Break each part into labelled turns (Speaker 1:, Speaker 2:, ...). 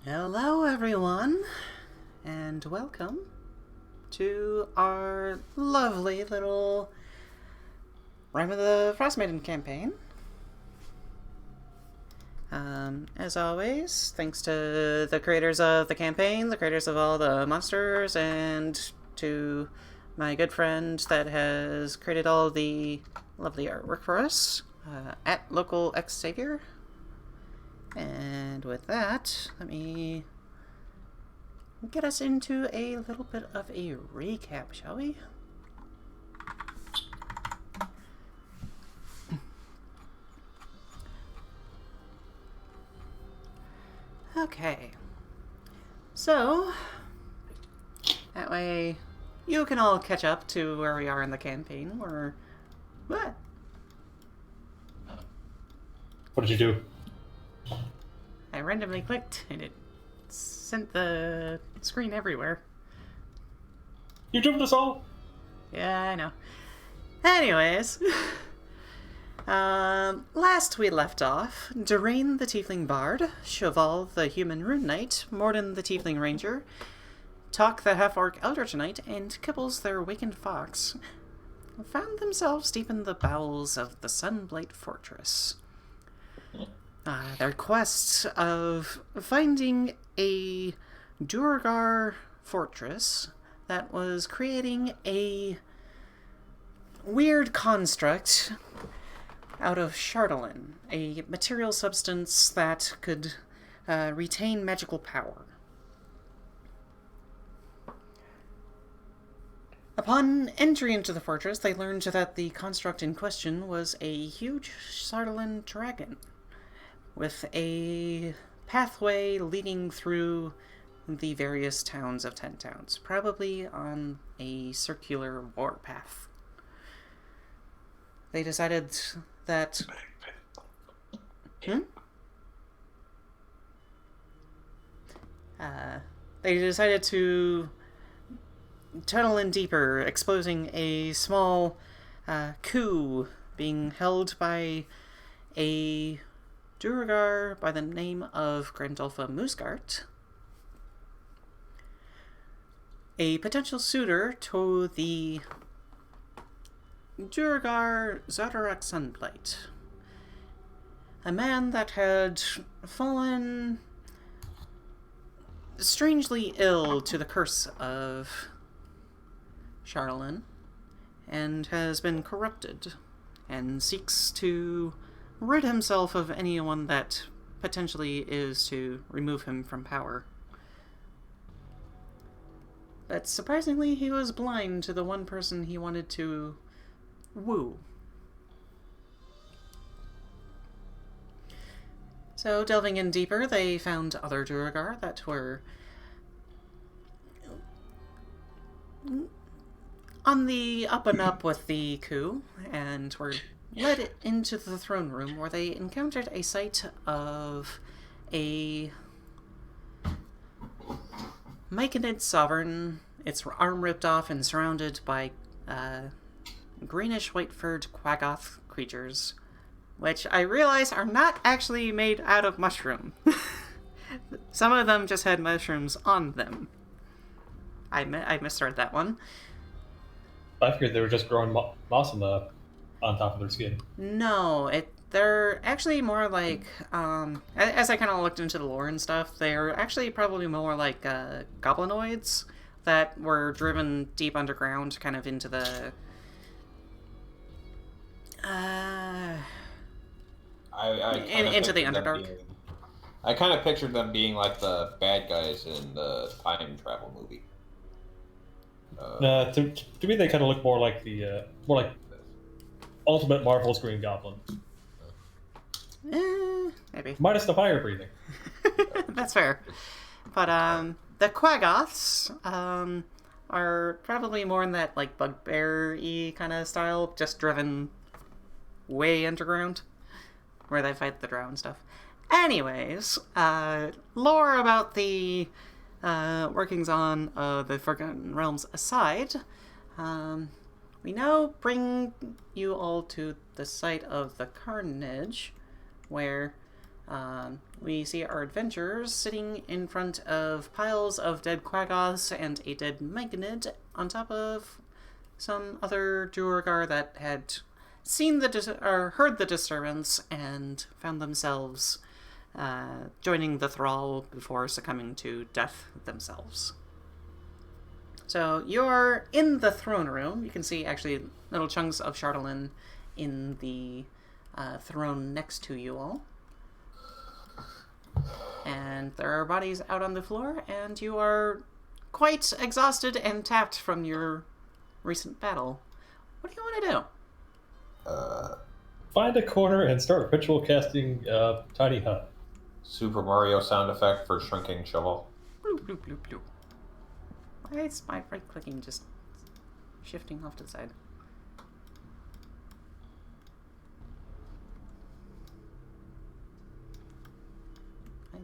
Speaker 1: Hello everyone, and welcome to our lovely little Rime of the Frostmaiden campaign. As always, thanks to the creators of the campaign, the creators of all the monsters, and to my good friend that has created all the lovely artwork for us, at Local X Savior. And with that, let me get us into a little bit of a recap, shall we? Okay. So, that way you can all catch up to where we are in the campaign. What?
Speaker 2: What did you do?
Speaker 1: I randomly clicked and it sent the screen everywhere.
Speaker 2: You jumped us all?
Speaker 1: Yeah, I know. Anyways, last we left off, Dearaen the Tiefling Bard, Sho Val the Human Rune Knight, Mordin the Tiefling Ranger, Tok the Half-Orc Eldritch Knight, and Kibbles their Awakened Fox found themselves deep in the bowels of the Sunblight Fortress. Their quest of finding a Duergar fortress that was creating a weird construct out of Chardolin, a material substance that could retain magical power. Upon entry into the fortress, they learned that the construct in question was a huge Chardolin dragon, with a pathway leading through the various towns of 10 towns, probably on a circular warpath. They decided that... They decided to tunnel in deeper, exposing a small coup being held by a Duergar by the name of Grandolpha Musgart, a potential suitor to the Duergar Zodarak Sunblight, a man that had fallen strangely ill to the curse of Chardolin and has been corrupted and seeks to rid himself of anyone that potentially is to remove him from power. But surprisingly, he was blind to the one person he wanted to woo. So, delving in deeper, they found other Duergar that were on the up and up with the coup, and were led into the throne room, where they encountered a sight of a Myconid sovereign, its arm ripped off and surrounded by greenish white-furred quaggoth creatures, which I realize are not actually made out of mushroom. Some of them just had mushrooms on them. I misread that one.
Speaker 2: I figured they were just growing moss on top of their skin.
Speaker 1: No, they're actually more like, as I kind of looked into the lore and stuff, they're actually probably more like goblinoids that were driven deep underground, kind of into the... into the Underdark.
Speaker 3: I kind of pictured them being like the bad guys in the time travel movie.
Speaker 2: To me, they kind of look more like the Ultimate Marvel's Green Goblin.
Speaker 1: Maybe.
Speaker 2: Minus the fire breathing.
Speaker 1: That's fair. But the quaggoths are probably more in that like bugbear-y kind of style, just driven way underground, where they fight the drow and stuff. Anyways, lore about the workings on the Forgotten Realms aside, we now bring you all to the site of the carnage, where We see our adventurers sitting in front of piles of dead quaggoths and a dead Meganid on top of some other Duergar that had seen or heard the disturbance and found themselves joining the thrall before succumbing to death themselves. So you're in the throne room. You can see actually little chunks of Chardolin in the throne next to you all. And there are bodies out on the floor, and you are quite exhausted and tapped from your recent battle. What do you want to do?
Speaker 2: Find a corner and start ritual casting Tiny Hut.
Speaker 3: Super Mario sound effect for shrinking shovel.
Speaker 1: Bloop, bloop, bloop, bloop. Why is my right clicking just shifting off to the side?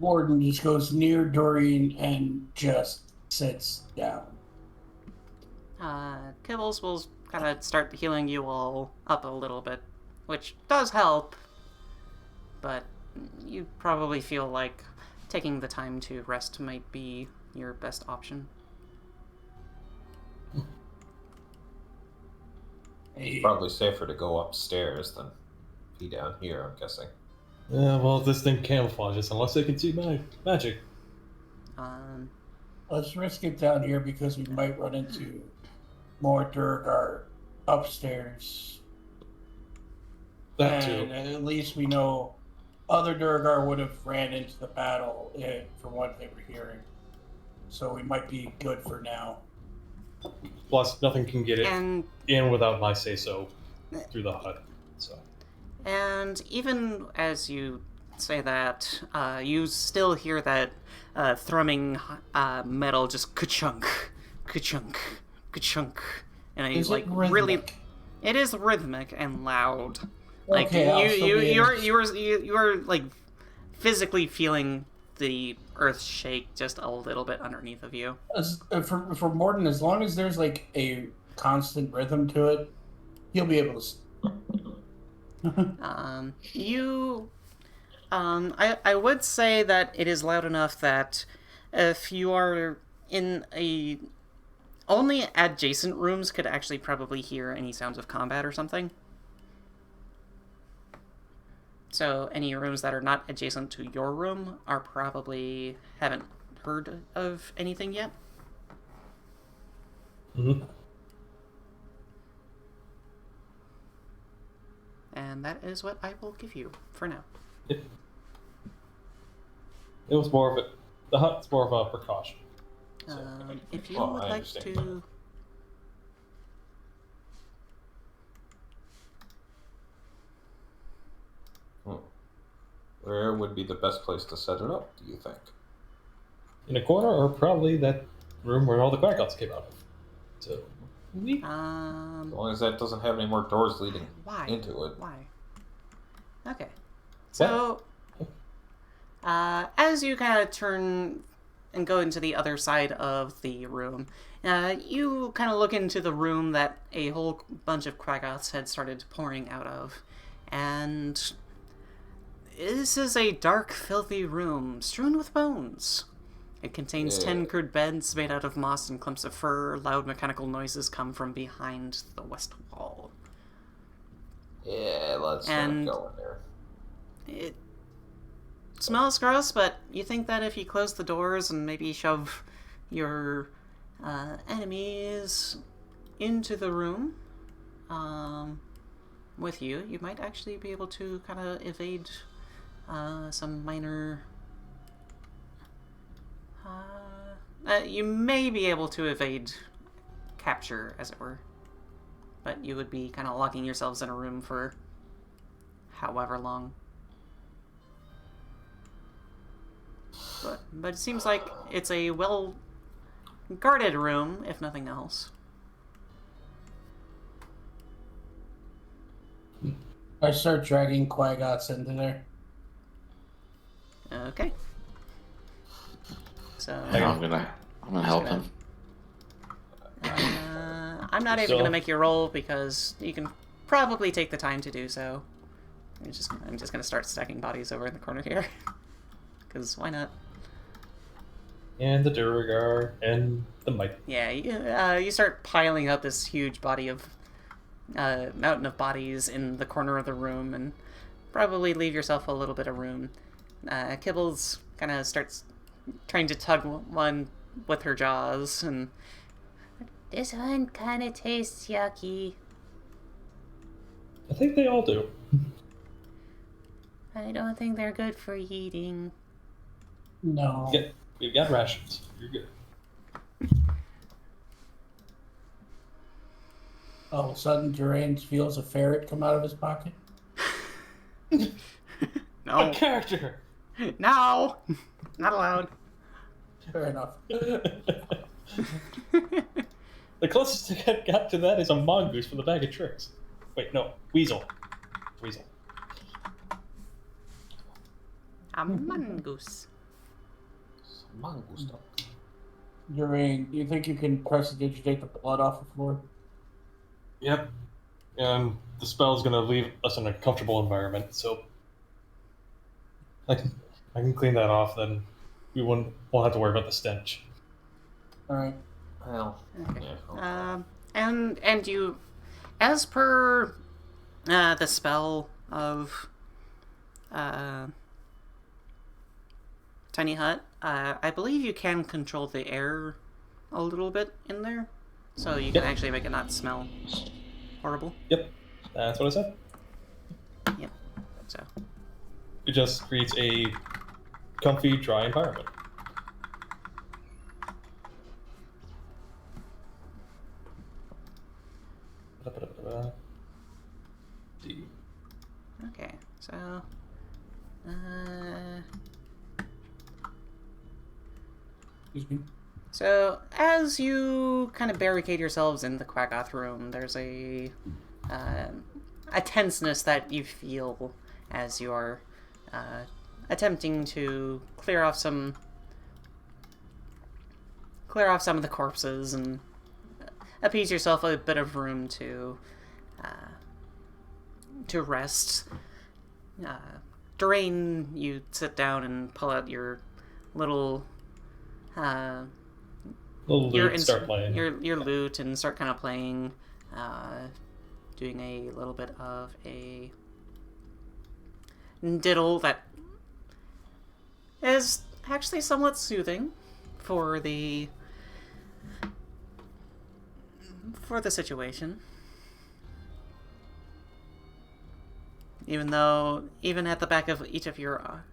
Speaker 4: Mordin just goes near Dearaen and just sits down.
Speaker 1: Kibbles will kind of start healing you all up a little bit, which does help, but you probably feel like taking the time to rest might be your best option.
Speaker 3: Probably safer to go upstairs than be down here, I'm guessing.
Speaker 2: Yeah, well, this thing camouflages unless they can see my magic.
Speaker 4: Let's risk it down here because we might run into more Duergar upstairs.
Speaker 2: That
Speaker 4: And
Speaker 2: too.
Speaker 4: at least we know other Duergar would have ran into the battle from what they were hearing. So we might be good for now.
Speaker 2: Plus, nothing can get it
Speaker 1: And
Speaker 2: in without my say-so through the hut. So.
Speaker 1: And even as you say that, you still hear that thrumming metal just ka-chunk, ka-chunk, ka-chunk. And
Speaker 4: Is it rhythmic?
Speaker 1: really, it is rhythmic and loud. Like
Speaker 4: Okay,
Speaker 1: you are like physically feeling the earth shake just a little bit underneath of you.
Speaker 4: For Mordin, as long as there's like a constant rhythm to it, he'll be able to.
Speaker 1: I would say that it is loud enough that if you are in only adjacent rooms could actually probably hear any sounds of combat or something. So any rooms that are not adjacent to your room are probably haven't heard of anything yet.
Speaker 2: Mm-hmm.
Speaker 1: And that is what I will give you for now.
Speaker 2: It was more of the hut's more of a precaution.
Speaker 1: If you
Speaker 3: Well,
Speaker 1: would
Speaker 3: I
Speaker 1: like
Speaker 3: understand.
Speaker 1: to...
Speaker 3: Where would be the best place to set it up, do you think?
Speaker 2: In a corner, or probably that room where all the quackots came out of. So,
Speaker 3: As long as that doesn't have any more doors leading
Speaker 1: Why?
Speaker 3: into it.
Speaker 1: Why? Okay. So, as you kind of turn and go into the other side of the room, you kind of look into the room that a whole bunch of quaggoths had started pouring out of. And this is a dark, filthy room strewn with bones. It contains 10 crude beds made out of moss and clumps of fur. Loud mechanical noises come from behind the west wall.
Speaker 3: Yeah, let's
Speaker 1: And-
Speaker 3: not go in there.
Speaker 1: It smells gross, but you think that if you close the doors and maybe shove your enemies into the room with you, you might actually be able to kind of evade some minor... you may be able to evade capture, as it were. But you would be kind of locking yourselves in a room for however long. But it seems like it's a well-guarded room, if nothing else.
Speaker 4: I start dragging quaggoths into there.
Speaker 1: Okay. So
Speaker 5: I'm gonna help him.
Speaker 1: I'm not even
Speaker 2: So-
Speaker 1: going to make you roll because you can probably take the time to do so. I'm just gonna start stacking bodies over in the corner here, because why not?
Speaker 2: And the Duergar and the Mike.
Speaker 1: Yeah, you start piling up this huge body of mountain of bodies in the corner of the room, and probably leave yourself a little bit of room. Kibbles kind of starts trying to tug one with her jaws, and this one kind of tastes yucky.
Speaker 2: I think they all do.
Speaker 1: I don't think they're good for eating.
Speaker 4: No.
Speaker 2: We've got rations. You're good.
Speaker 4: All of a sudden, Dearaen feels a ferret come out of his pocket.
Speaker 1: No.
Speaker 2: A character!
Speaker 1: No! Not allowed.
Speaker 4: Fair enough.
Speaker 2: The closest I got to that is a mongoose from the Bag of Tricks. Wait, no. Weasel.
Speaker 1: A mongoose.
Speaker 3: Mongoose dog.
Speaker 4: Dearaen, do you think you can prestidigitate the blood off the floor?
Speaker 2: Yep. And the spell is going to leave us in a comfortable environment, so I can clean that off, then we won't have to worry about the stench.
Speaker 4: Alright.
Speaker 3: Well,
Speaker 1: Okay.
Speaker 3: yeah.
Speaker 1: And you, as per the spell of Tiny Hut, I believe you can control the air a little bit in there, so you can actually make it not smell horrible.
Speaker 2: Yep. That's what I said.
Speaker 1: Yep. So.
Speaker 2: It just creates a comfy, dry environment.
Speaker 1: Okay. So.
Speaker 4: Excuse me.
Speaker 1: So, as you kind of barricade yourselves in the Quaggoth room, there's a tenseness that you feel as you are attempting to clear off some of the corpses and appease yourself a bit of room to rest. Dearaen, you sit down and pull out your little
Speaker 2: Lute, start playing.
Speaker 1: your lute and start kind of playing, doing a little bit of a diddle that is actually somewhat soothing for the situation. Even at the back of each of your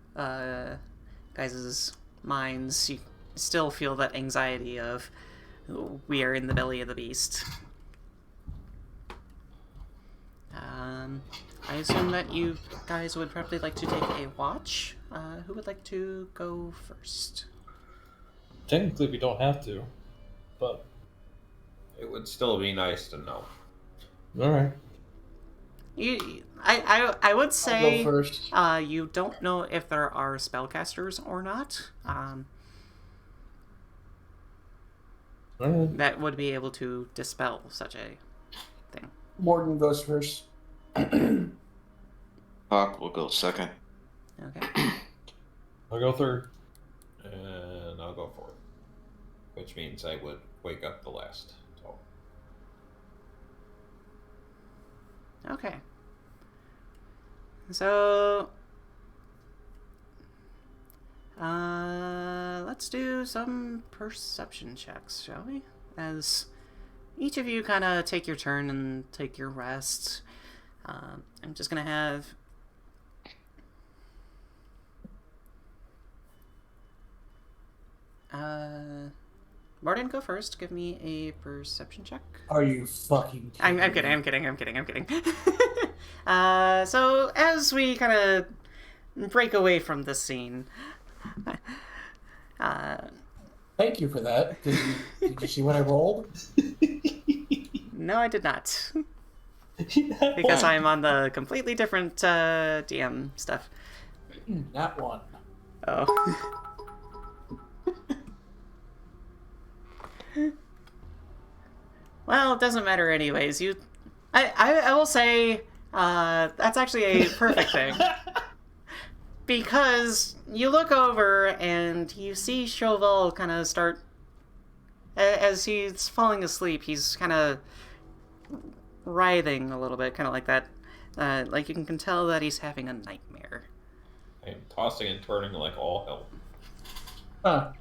Speaker 1: guys' minds, you still feel that anxiety of we are in the belly of the beast. I assume that you guys would probably like to take a watch. Who would like to go first?
Speaker 2: Technically, we don't have to, but
Speaker 3: It would still be nice to know.
Speaker 2: all right.
Speaker 1: I would say
Speaker 4: I'll go first.
Speaker 1: You don't know if there are spellcasters or not.
Speaker 2: All right.
Speaker 1: That would be able to dispel such a thing.
Speaker 4: Mordin goes first.
Speaker 5: Tok will go second.
Speaker 1: Okay.
Speaker 2: I'll go third.
Speaker 3: And I'll go fourth. Which means I would wake up the last. So.
Speaker 1: Okay. So, let's do some perception checks, shall we? As each of you kind of take your turn and take your rest. I'm just gonna have Mordin go first. Give me a perception check.
Speaker 4: Are you fucking kidding
Speaker 1: I'm kidding. I'm kidding. So as we kind of break away from this scene,
Speaker 4: Thank you for that. Did you see what I rolled?
Speaker 1: no, I did not, because I'm on the completely different DM stuff.
Speaker 4: That one.
Speaker 1: Oh. Well, it doesn't matter anyways. I will say That's actually a perfect thing. Because you look over and you see Sho Val kind of start... As he's falling asleep, he's kind of writhing a little bit, kind of like that. Like you can tell that he's having a nightmare.
Speaker 3: I'm tossing and turning like all hell.
Speaker 4: Huh.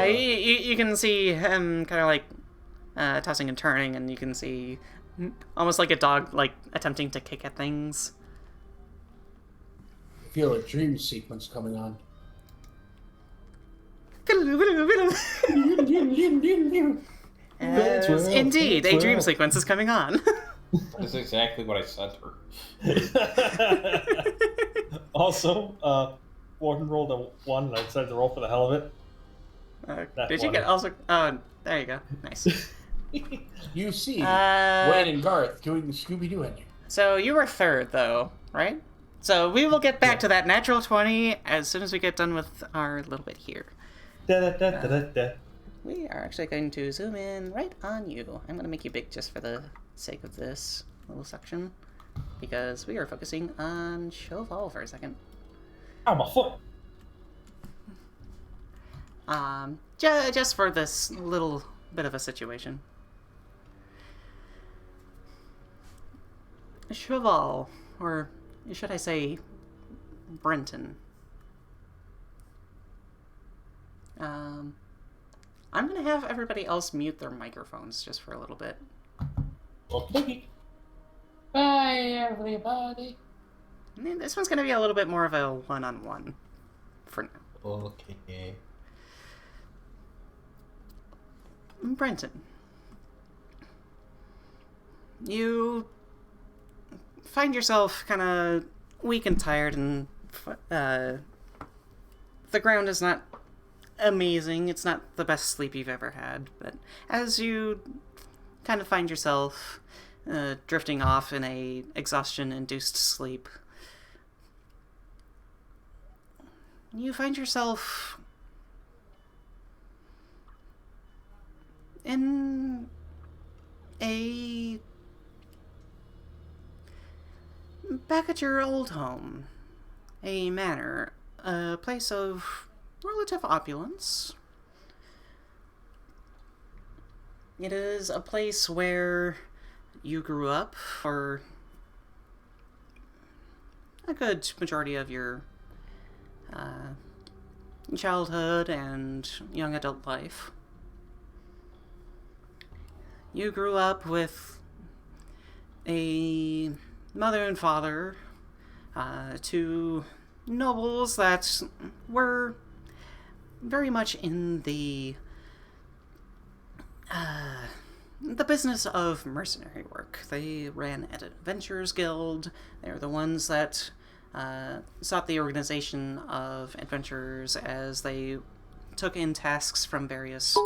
Speaker 1: You can see him kind of like tossing and turning, and you can see almost like a dog like attempting to kick at things.
Speaker 4: I feel a dream sequence coming on.
Speaker 1: Indeed, a dream sequence is coming on.
Speaker 3: That's exactly what I said to her.
Speaker 2: Also, Warden rolled a 1, and I decided to roll for the hell of it.
Speaker 1: Did you get also... Oh, there you go. Nice.
Speaker 4: You see Wayne and Garth doing the Scooby-Doo ending.
Speaker 1: So you were third, though, right? So we will get back to that natural 20 as soon as we get done with our little bit here. We are actually going to zoom in right on you. I'm going to make you big just for the sake of this little section, because we are focusing on Sho Val for a second.
Speaker 2: Ow, my foot!
Speaker 1: Just for this little bit of a situation. Sho Val, or should I say Brenton. I'm gonna have everybody else mute their microphones just for a little bit.
Speaker 2: Okay.
Speaker 5: Bye, everybody.
Speaker 1: And this one's gonna be a little bit more of a one-on-one for now.
Speaker 3: Okay.
Speaker 1: Brenton, you find yourself kind of weak and tired, and the ground is not amazing. It's not the best sleep you've ever had, but as you kind of find yourself drifting off in a exhaustion-induced sleep, you find yourself in back at your old home, a manor, a place of relative opulence. It is a place where you grew up for a good majority of your childhood and young adult life. You grew up with a mother and father, two nobles that were very much in the business of mercenary work. They ran an adventurers guild. They were the ones that sought the organization of adventurers as they took in tasks from various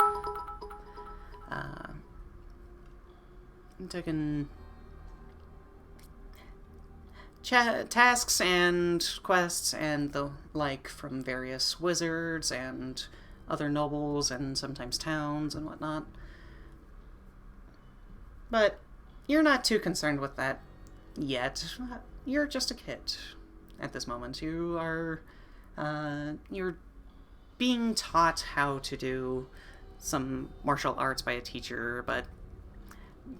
Speaker 1: tasks and quests and the like from various wizards and other nobles and sometimes towns and whatnot. But you're not too concerned with that yet. You're just a kid at this moment. You are you're being taught how to do some martial arts by a teacher, but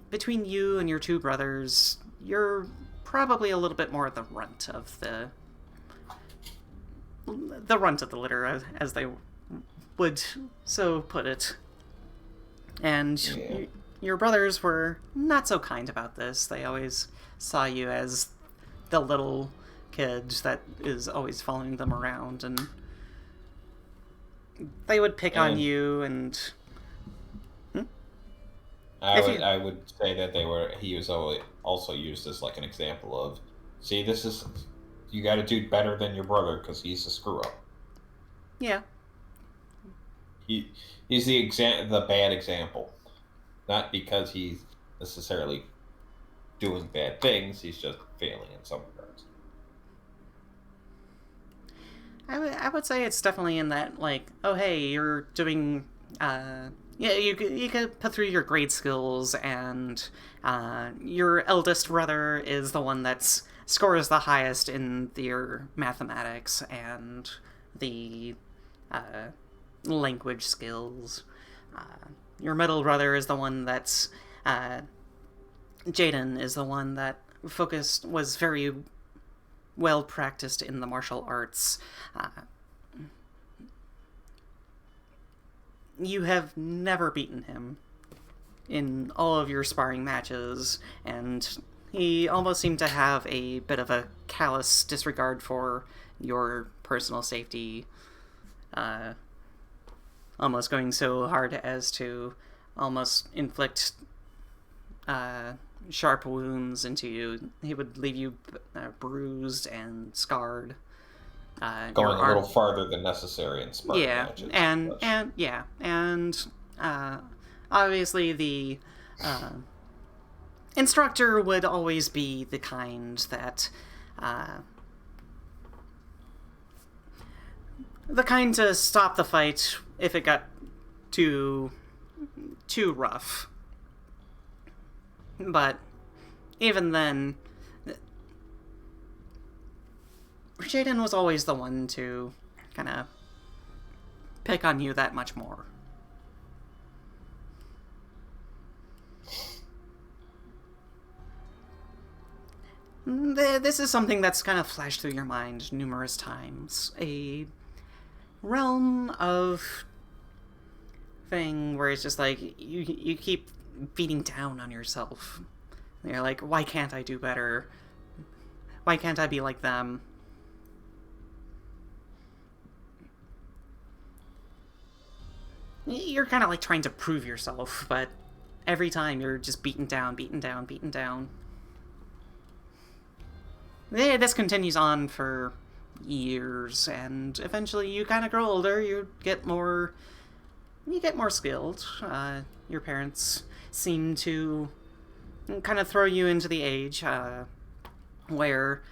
Speaker 1: between you and your two brothers, you're probably a little bit more the runt of the litter, as they would so put it. And your brothers were not so kind about this. They always saw you as the little kid that is always following them around, and they would pick on you and...
Speaker 3: I would say that he was also used as like an example of, see, you got to do better than your brother because he's a screw up.
Speaker 1: Yeah.
Speaker 3: He's the bad example, not because he's necessarily doing bad things. He's just failing in some regards. I
Speaker 1: would say it's definitely in that, like, oh hey, you're doing Yeah, you could put through your grade skills, and your eldest brother is the one that scores the highest in your mathematics and the language skills. Your middle brother is the one that's Jaden is the one that was very well practiced in the martial arts. You have never beaten him in all of your sparring matches, and he almost seemed to have a bit of a callous disregard for your personal safety, almost going so hard as to almost inflict sharp wounds into you. He would leave you bruised and scarred.
Speaker 3: Going a little farther than necessary in sparring matches.
Speaker 1: And obviously the instructor would always be the kind that to stop the fight if it got too rough. But even then, Jaden was always the one to kind of pick on you that much more. This is something that's kind of flashed through your mind numerous times. A realm of thing where it's just like, you keep beating down on yourself. You're like, why can't I do better? Why can't I be like them? You're kind of like trying to prove yourself, but every time you're just beaten down. This continues on for years, and eventually you kind of grow older, you get more skilled. Your parents seem to kind of throw you into the age where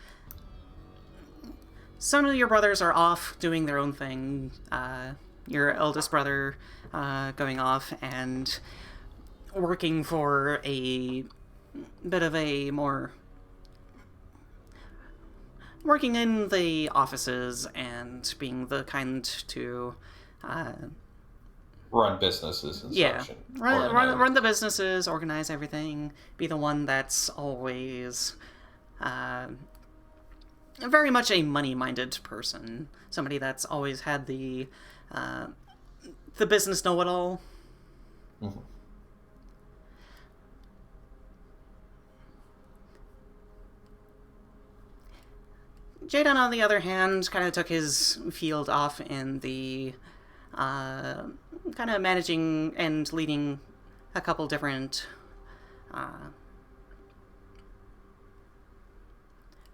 Speaker 1: some of your brothers are off doing their own thing. Your eldest brother going off and working for a bit of a more... working in the offices and being the kind to...
Speaker 3: run businesses and such.
Speaker 1: Run the businesses, organize everything, be the one that's always very much a money-minded person. Somebody that's always had the business know-it-all.
Speaker 3: Mm-hmm.
Speaker 1: Jaden, on the other hand, kind of took his field off in the kind of managing and leading a couple different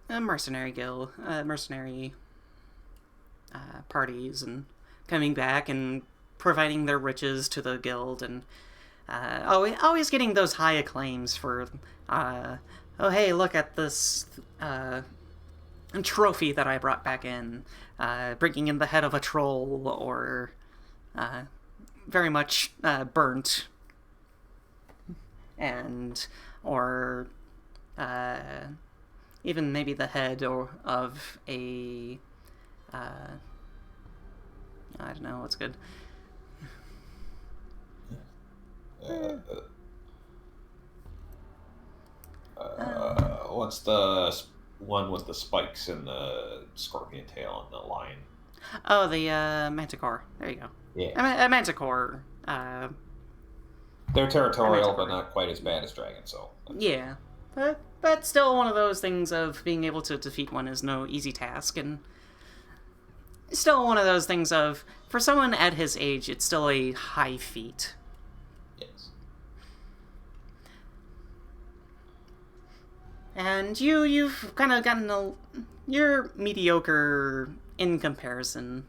Speaker 1: mercenary parties, and coming back and providing their riches to the guild, and always getting those high acclaims for oh hey, look at this trophy that I brought back in, bringing in the head of a troll, or very much burnt, or even maybe the head of a I don't know what's good.
Speaker 3: What's the one with the spikes and the scorpion tail and the lion?
Speaker 1: Oh, the Manticore. There you go.
Speaker 3: Yeah.
Speaker 1: A Manticore.
Speaker 3: They're territorial, but not quite as bad as dragons. So
Speaker 1: yeah, but still one of those things of being able to defeat one is no easy task, and still one of those things of, for someone at his age, it's still a high feat.
Speaker 3: Yes.
Speaker 1: And you've kind of gotten you're mediocre in comparison.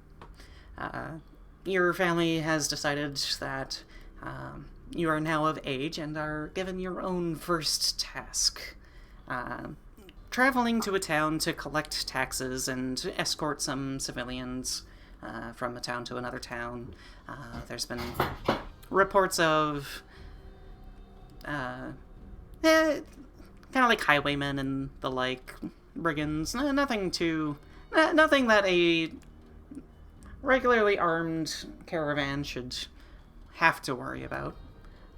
Speaker 1: Your family has decided that you are now of age and are given your own first task. Traveling to a town to collect taxes and escort some civilians from a town to another town. There's been reports of kind of like highwaymen and the like, brigands. Nothing that a regularly armed caravan should have to worry about.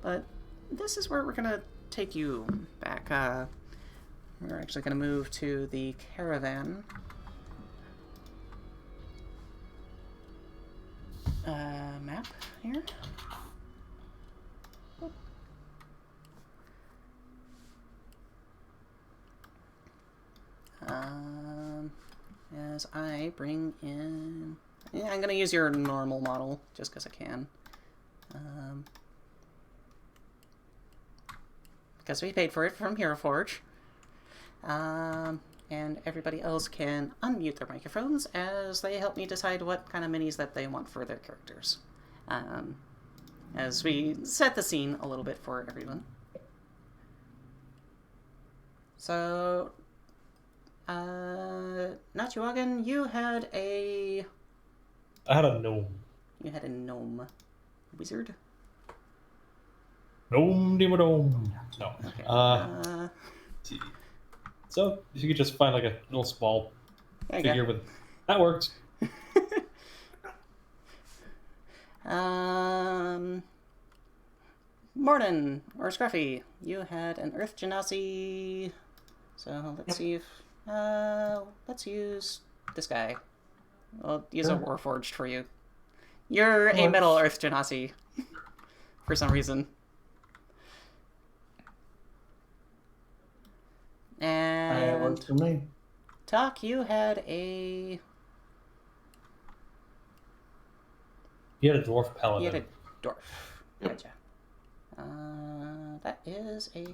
Speaker 1: But this is where we're gonna take you back. We're actually gonna move to the caravan. Map here. As I bring in... Yeah, I'm going to use your normal model, just because I can. Because we paid for it from Hero Forge. And everybody else can unmute their microphones as they help me decide what kind of minis that they want for their characters. As we set the scene a little bit for everyone. So... Notuagin, you had a...
Speaker 2: I had a gnome.
Speaker 1: You had a gnome. Wizard?
Speaker 2: Gnome gnome. No.
Speaker 1: Okay.
Speaker 2: So, if you could just find like a little small figure with... That works.
Speaker 1: Mordin, or Scruffy, you had an Earth Genasi. So, let's see if... let's use this guy. I'll use a Warforged for you. You're a Metal Earth Genasi. For some reason. And...
Speaker 4: It works for me.
Speaker 1: Tok, you had a...
Speaker 2: You had a dwarf paladin.
Speaker 1: You had a dwarf. Gotcha. That is a...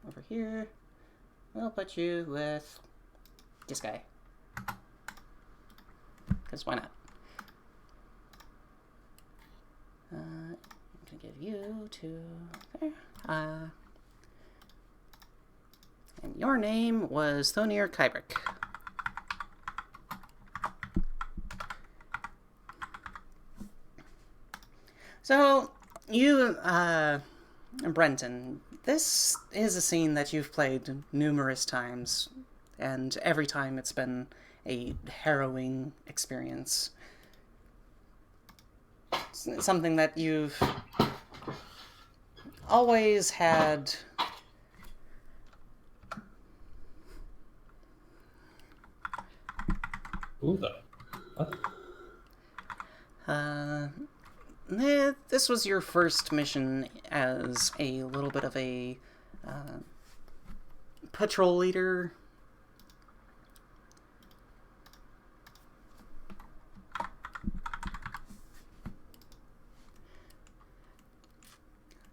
Speaker 1: Over here. We'll put you with... this guy. Because why not? I'm gonna give you to there. And your name was Thonir Kybrick. So, you, Brenton, this is a scene that you've played numerous times, and every time it's been a harrowing experience. It's something that you've always had...
Speaker 2: Who the... What?
Speaker 1: This was your first mission as a little bit of a patrol leader.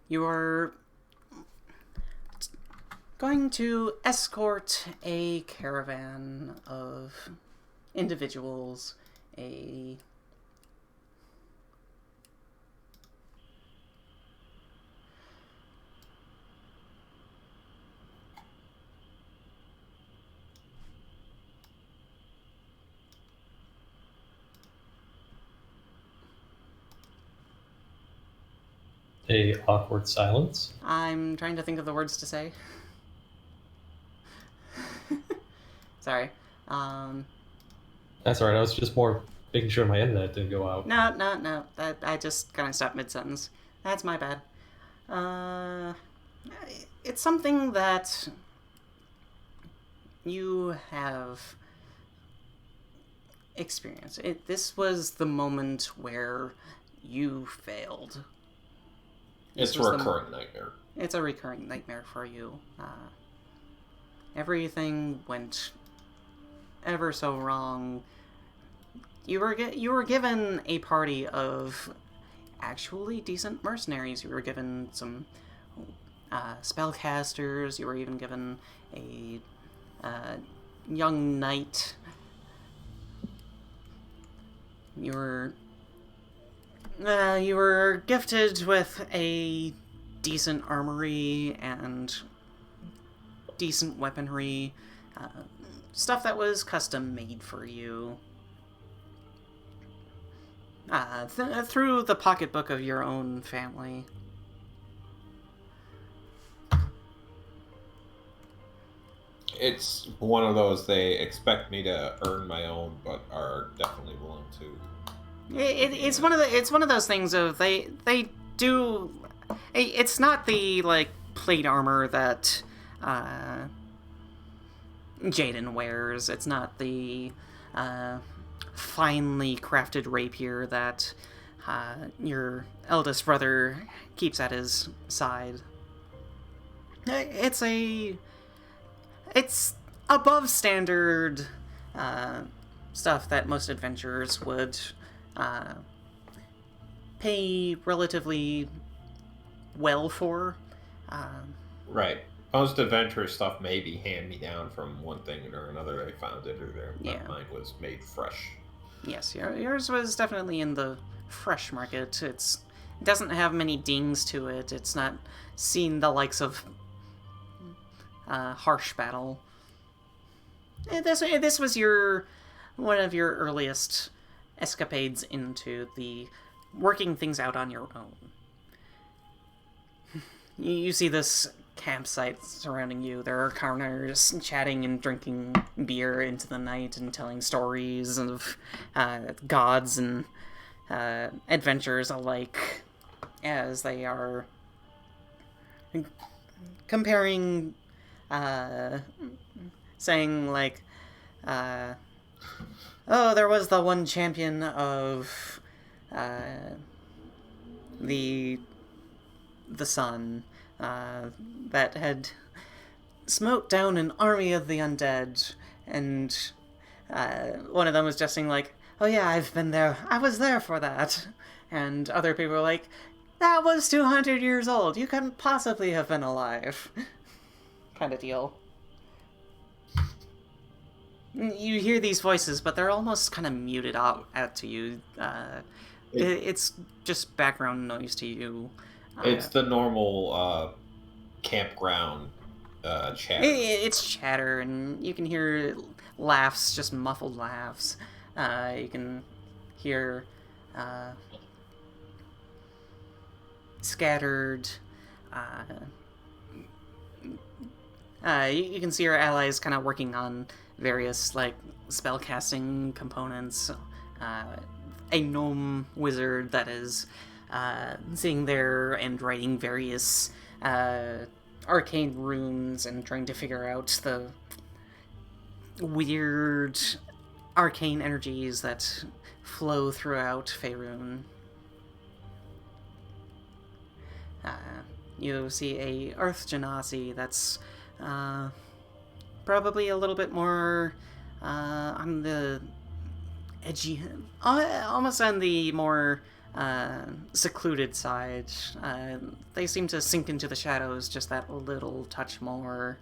Speaker 1: You are going to escort a caravan of individuals, a
Speaker 2: awkward silence.
Speaker 1: I'm trying to think of the words to say. Sorry.
Speaker 2: That's alright, I was just more making sure my internet didn't go out.
Speaker 1: No. I just kind of stopped mid-sentence. That's my bad. It's something that you have experienced. This was the moment where you failed.
Speaker 3: It's a recurring nightmare.
Speaker 1: It's a recurring nightmare for you. Everything went ever so wrong. You were given a party of actually decent mercenaries. You were given some spellcasters. You were even given a young knight. You were gifted with a decent armory and decent weaponry, stuff that was custom made for you. through the pocketbook of your own family.
Speaker 3: It's one of those they expect me to earn my own, but are definitely willing to.
Speaker 1: It's one of those things of they do. It's not the like plate armor that Jaden wears. It's not the finely crafted rapier that your eldest brother keeps at his side. It's above standard stuff that most adventurers would pay relatively well for.
Speaker 3: Right. Most adventure stuff may be hand-me-down from one thing or another. I found it or there, but mine was made fresh.
Speaker 1: Yes, yours was definitely in the fresh market. It doesn't have many dings to it. It's not seen the likes of harsh battle. This was one of your earliest escapades into the working things out on your own. You see this campsite surrounding you. There are carners chatting and drinking beer into the night and telling stories of gods and adventures alike, as they are comparing, saying like, oh, there was the one champion of the sun that had smote down an army of the undead, and one of them was just saying like, oh yeah, I've been there, I was there for that, and other people were like, that was 200 years old, you couldn't possibly have been alive. Kind of deal. You hear these voices, but they're almost kind of muted out to you. It's just background noise to you.
Speaker 3: It's the normal campground chatter.
Speaker 1: It's chatter, and you can hear laughs, just muffled laughs. You can hear scattered. You can see your allies kind of working on various like spellcasting components. A gnome wizard that is sitting there and writing various arcane runes and trying to figure out the weird arcane energies that flow throughout Faerun. You see a Earth Genasi that's probably a little bit more on the edgy, almost on the more secluded side. They seem to sink into the shadows just that little touch more.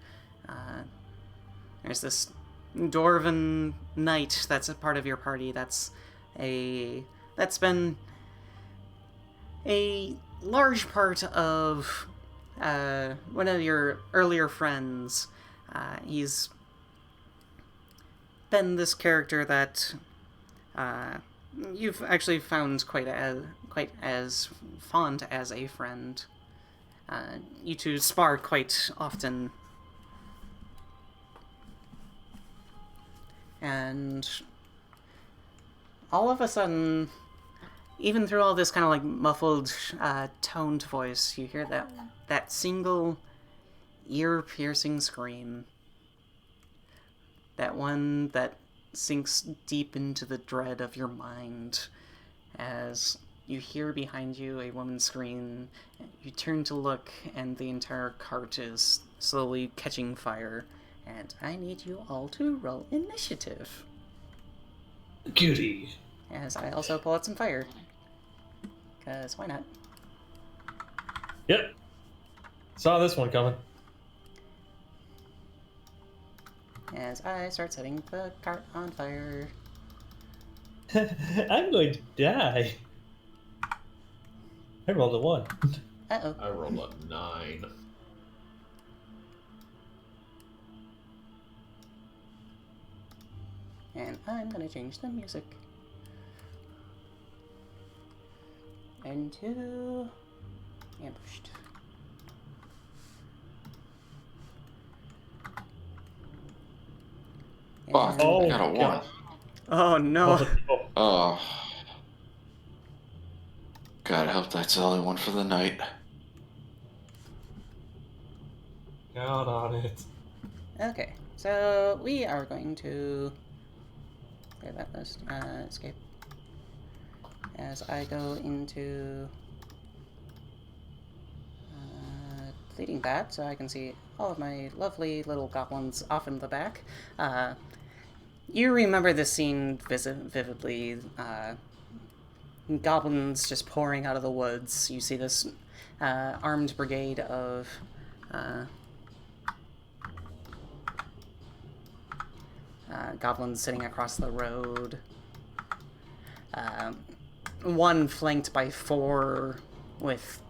Speaker 1: There's this dwarven knight that's a part of your party that's been a large part of one of your earlier friends. He's been this character that you've actually found quite as fond as a friend. You two spar quite often. And all of a sudden, even through all this kind of like muffled, toned voice, you hear that single ear-piercing scream. That one that sinks deep into the dread of your mind as you hear behind you a woman scream. You turn to look, and the entire cart is slowly catching fire. And I need you all to roll initiative.
Speaker 2: Goody.
Speaker 1: As I also pull out some fire. Because why not?
Speaker 2: Yep. Saw this one coming.
Speaker 1: As I start setting the cart on fire.
Speaker 2: I'm going to die. I rolled a 1.
Speaker 1: Uh-oh.
Speaker 3: I rolled a 9.
Speaker 1: And I'm gonna change the music. into ambushed.
Speaker 6: Fuck,
Speaker 1: And-
Speaker 6: I got a 1.
Speaker 1: Oh no.
Speaker 6: Oh. God, I hope that's the only one for the night.
Speaker 2: Count on it.
Speaker 1: Okay, so we are going to clear that list. Escape. As I go into deleting that, so I can see all of my lovely little goblins off in the back. You remember this scene vividly. Goblins just pouring out of the woods. You see this armed brigade of goblins sitting across the road. One flanked by 4 with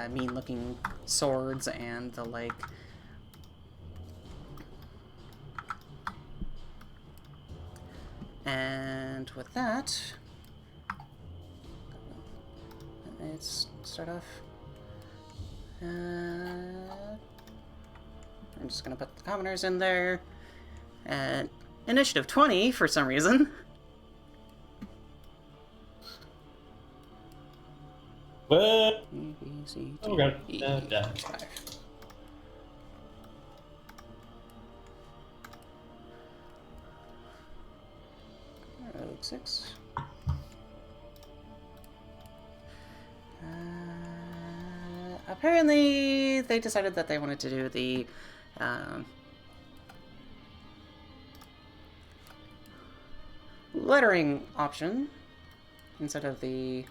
Speaker 1: mean-looking swords and the like. And with that, let's start off. I'm just gonna put the commoners in there. And initiative 20 for some reason.
Speaker 2: What?
Speaker 1: A, B, C, D,
Speaker 2: Oh, God.
Speaker 1: E,
Speaker 2: Damn.
Speaker 1: 5. Rogue 6. Apparently, they decided that they wanted to do the lettering option instead of the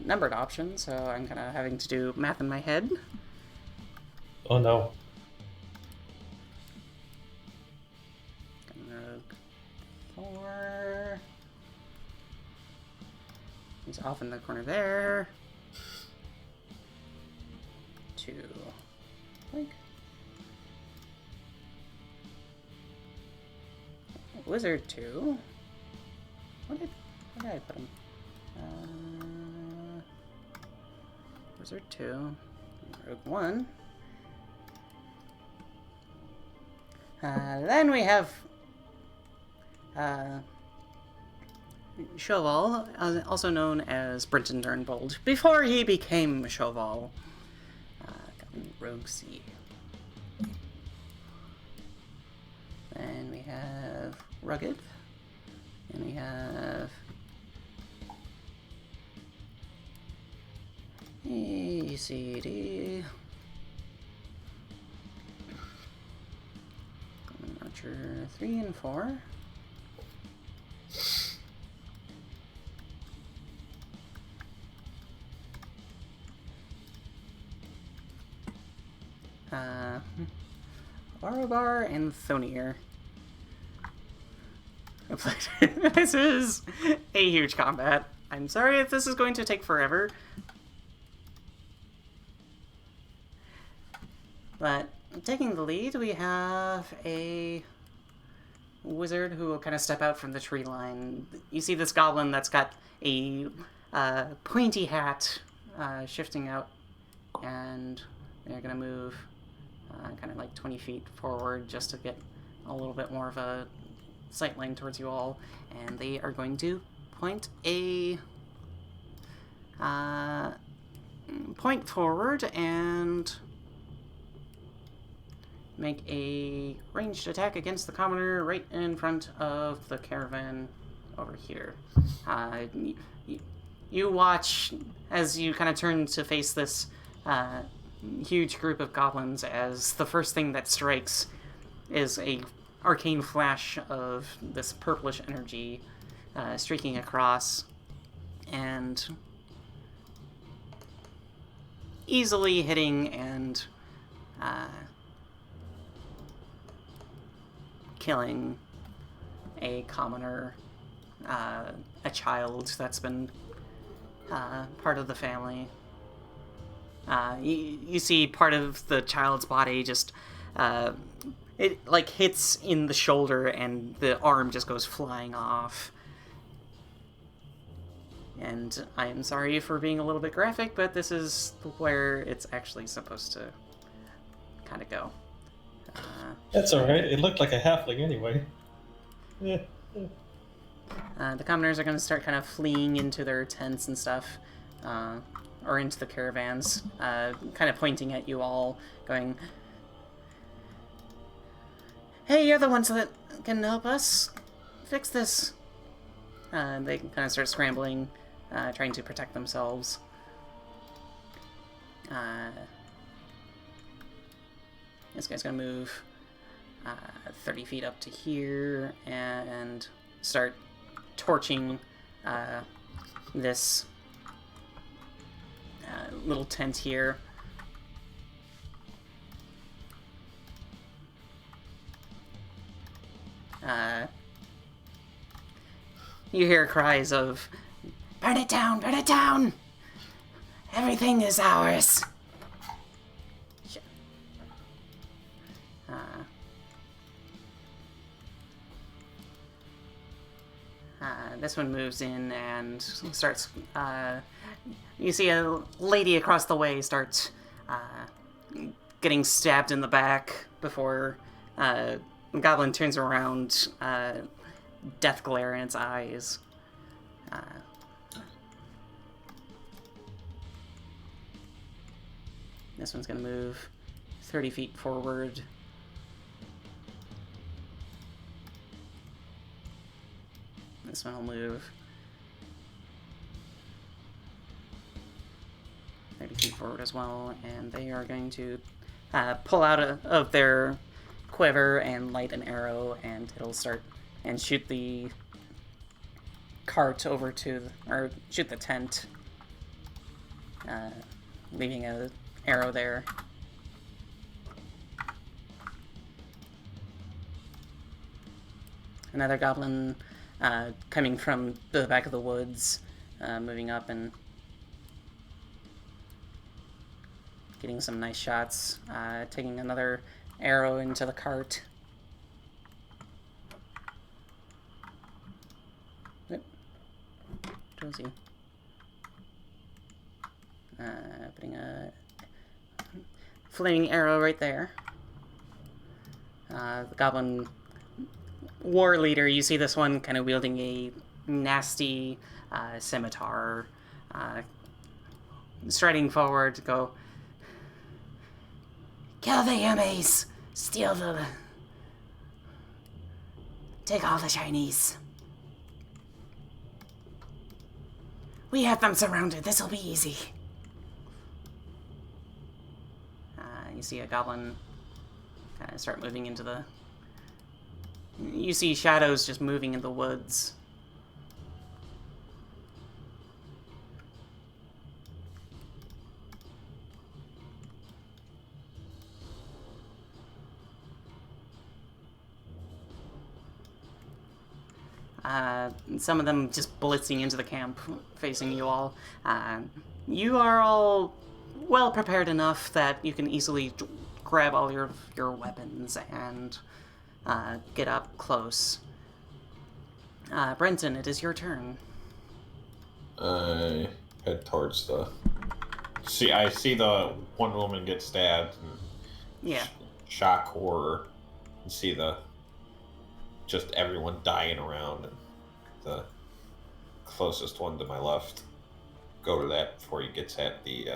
Speaker 1: numbered option, so I'm kind of having to do math in my head.
Speaker 2: Oh no.
Speaker 1: Rogue 4. He's off in the corner there. 2. Like. Wizard 2. Where did I put him? Wizard 2. Rogue 1. Then we have Sho Val, also known as Brenton Durnbold, before he became Sho Val. Rogue C. Then we have Rugged. And we have E, C, D. Archer 3 and 4. Barobar and Thonir. This is a huge combat. I'm sorry if this is going to take forever. But taking the lead, we have a wizard who will kind of step out from the tree line. You see this goblin that's got a pointy hat shifting out, and they're going to move kind of like 20 feet forward just to get a little bit more of a sight line towards you all, and they are going to point forward and make a ranged attack against the commoner right in front of the caravan over here. You watch as you kind of turn to face this huge group of goblins as the first thing that strikes is a arcane flash of this purplish energy streaking across and easily hitting and killing a commoner, a child that's been part of the family. You see part of the child's body just it like hits in the shoulder and the arm just goes flying off. And I am sorry for being a little bit graphic, but this is where it's actually supposed to kind of go.
Speaker 2: That's alright. It looked like a halfling anyway. Yeah.
Speaker 1: The commoners are going to start kind of fleeing into their tents and stuff, or into the caravans, kind of pointing at you all, going, "Hey, you're the ones that can help us fix this." They kind of start scrambling, trying to protect themselves. This guy's going to move 30 feet up to here and start torching this little tent here. You hear cries of, "Burn it down! Burn it down! Everything is ours!" This one moves in and starts, you see a lady across the way starts getting stabbed in the back before the goblin turns around, death glare in its eyes. This one's gonna move 30 feet forward. This one will move 30 feet forward as well, and they are going to pull out of their quiver and light an arrow, and it'll start and shoot the cart over to, or shoot the tent, leaving an arrow there. Another goblin coming from the back of the woods, moving up and getting some nice shots, taking another arrow into the cart. Yep. Josie. Putting a flaming arrow right there. The goblin war leader, you see this one kind of wielding a nasty scimitar, striding forward to go, "Kill the yummies! Steal the... Take all the shinies. We have them surrounded. This'll be easy." You see a goblin kind of start moving into the... You see shadows just moving in the woods. Some of them just blitzing into the camp, facing you all. You are all well prepared enough that you can easily grab all your weapons and get up close. Brenton, it is your turn.
Speaker 3: I head towards the... I see the one woman get stabbed. And
Speaker 1: Yeah.
Speaker 3: Shock, horror. And see just everyone dying around. And the closest one to my left, go to that before he gets at the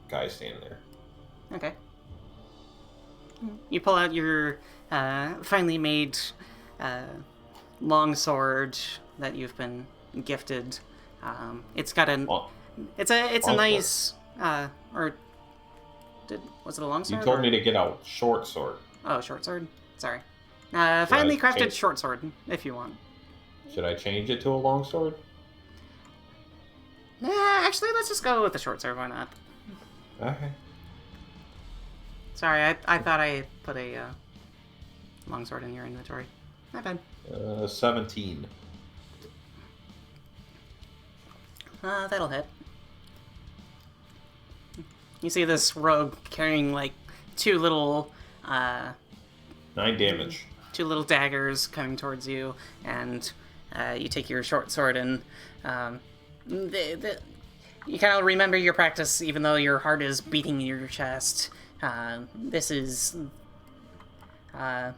Speaker 3: guy standing there.
Speaker 1: Okay. You pull out your finely made long sword that you've been gifted. It's got an... It's a nice... was it a long sword?
Speaker 3: You told me to get a short sword.
Speaker 1: Oh, short sword? Sorry. Finely crafted
Speaker 3: change?
Speaker 1: Short sword, if you want.
Speaker 3: Should I change it to a long sword?
Speaker 1: Actually, let's just go with the short sword. Why not?
Speaker 3: Okay.
Speaker 1: Sorry, I thought I put a longsword in your inventory. My bad.
Speaker 3: 17.
Speaker 1: That'll hit. You see this rogue carrying like two little
Speaker 3: 9 damage.
Speaker 1: two little daggers coming towards you, and you take your short sword and You kind of remember your practice, even though your heart is beating in your chest. This is Rogue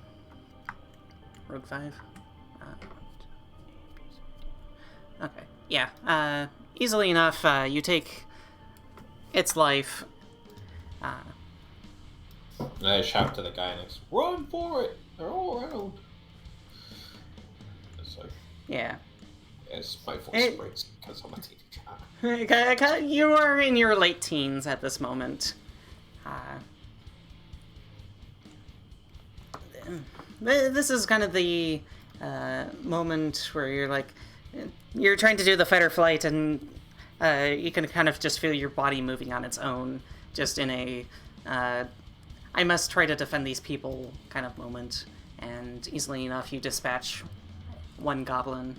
Speaker 1: 5. Okay, yeah. Easily enough, you take its life.
Speaker 3: And I shout to the guy next, run for it! They're all around. It's like,
Speaker 1: Yeah.
Speaker 3: as my voice breaks because I'm a teeny child.
Speaker 1: You are in your late teens at this moment. This is kind of the moment where you're like, you're trying to do the fight or flight, and you can kind of just feel your body moving on its own, just in a I must try to defend these people kind of moment. And easily enough, you dispatch one goblin.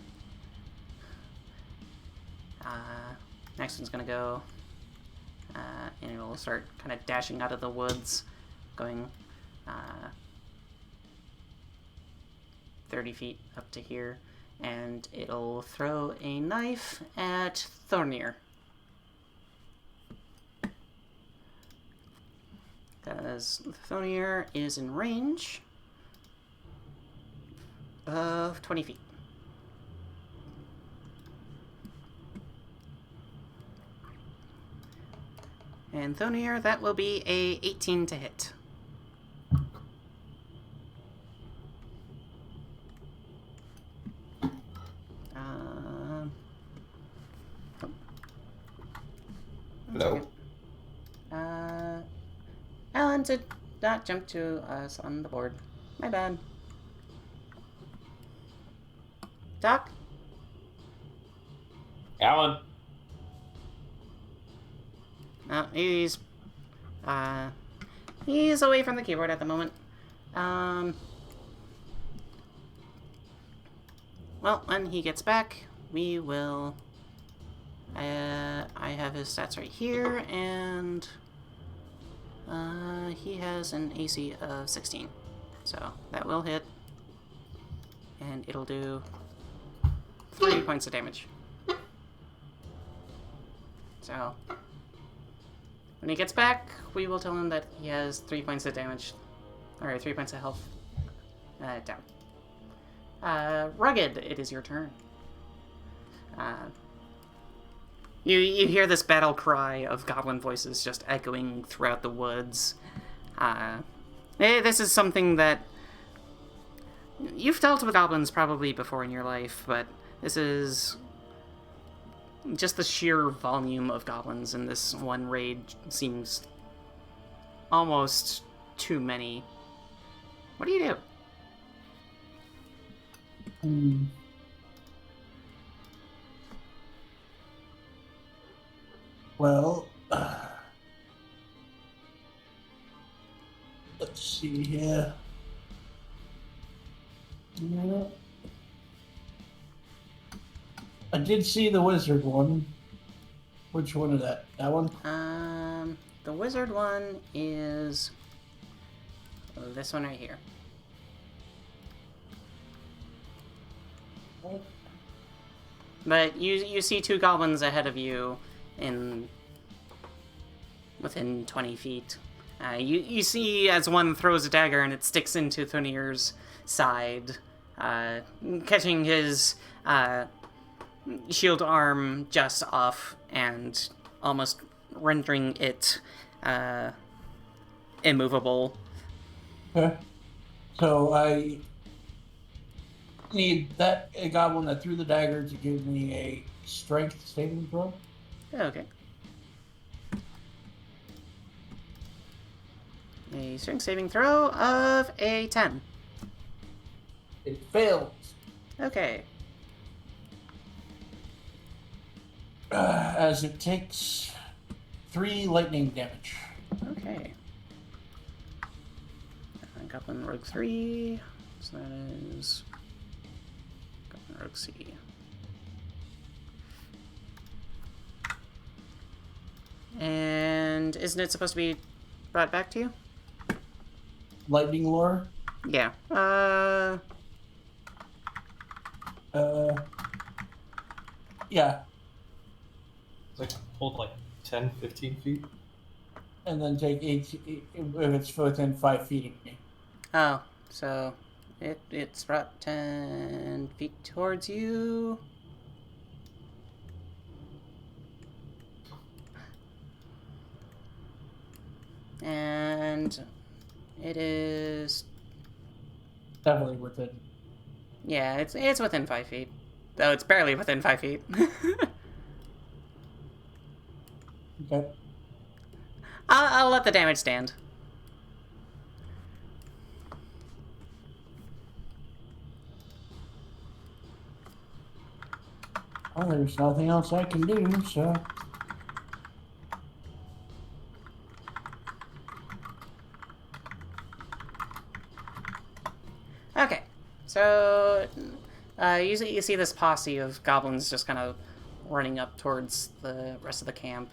Speaker 1: Next one's gonna go, and it will start kind of dashing out of the woods, going 30 feet up to here, and it'll throw a knife at Thornir. Because Thornir is in range of 20 feet. And Thornir, that will be a 18 to hit.
Speaker 3: Hello?
Speaker 1: Alan did not jump to us on the board. My bad. Doc?
Speaker 3: Alan?
Speaker 1: No, he's away from the keyboard at the moment. Well, when he gets back, we will... I have his stats right here, and he has an AC of 16. So that will hit, and it'll do 3 points of damage. So when he gets back, we will tell him that he has 3 points of damage, or 3 points of health down. Rugged, it is your turn. You hear this battle cry of goblin voices just echoing throughout the woods. This is something that you've dealt with goblins probably before in your life, but this is just the sheer volume of goblins in this one raid seems almost too many. What do you do?
Speaker 4: Well, let's see here. Yeah. I did see the wizard one. Which one is that? That one?
Speaker 1: The wizard one is this one right here. But you see two goblins ahead of you within 20 feet. You see as one throws a dagger and it sticks into Thornir's side, catching his shield arm just off and almost rendering it immovable.
Speaker 4: Okay. So I need that goblin that threw the dagger to give me a strength saving throw.
Speaker 1: Okay. A strength saving throw of a 10.
Speaker 4: It fails.
Speaker 1: Okay.
Speaker 4: As it takes 3 lightning damage.
Speaker 1: Okay. Goblin Rogue 3. So that is Goblin Rogue C. And isn't it supposed to be brought back to you?
Speaker 4: Lightning lore?
Speaker 1: Yeah.
Speaker 4: Yeah.
Speaker 2: It's like hold like 10, 15 feet.
Speaker 4: And then take 8 if it's within 5 feet of me.
Speaker 1: Oh, so it's brought 10 feet towards you. And it is...
Speaker 4: Definitely within.
Speaker 1: Yeah, it's within 5 feet. Though it's barely within 5 feet.
Speaker 4: Okay.
Speaker 1: I'll let the damage stand.
Speaker 4: Well, there's nothing else I can do, so...
Speaker 1: Okay, so you see this posse of goblins just kind of running up towards the rest of the camp,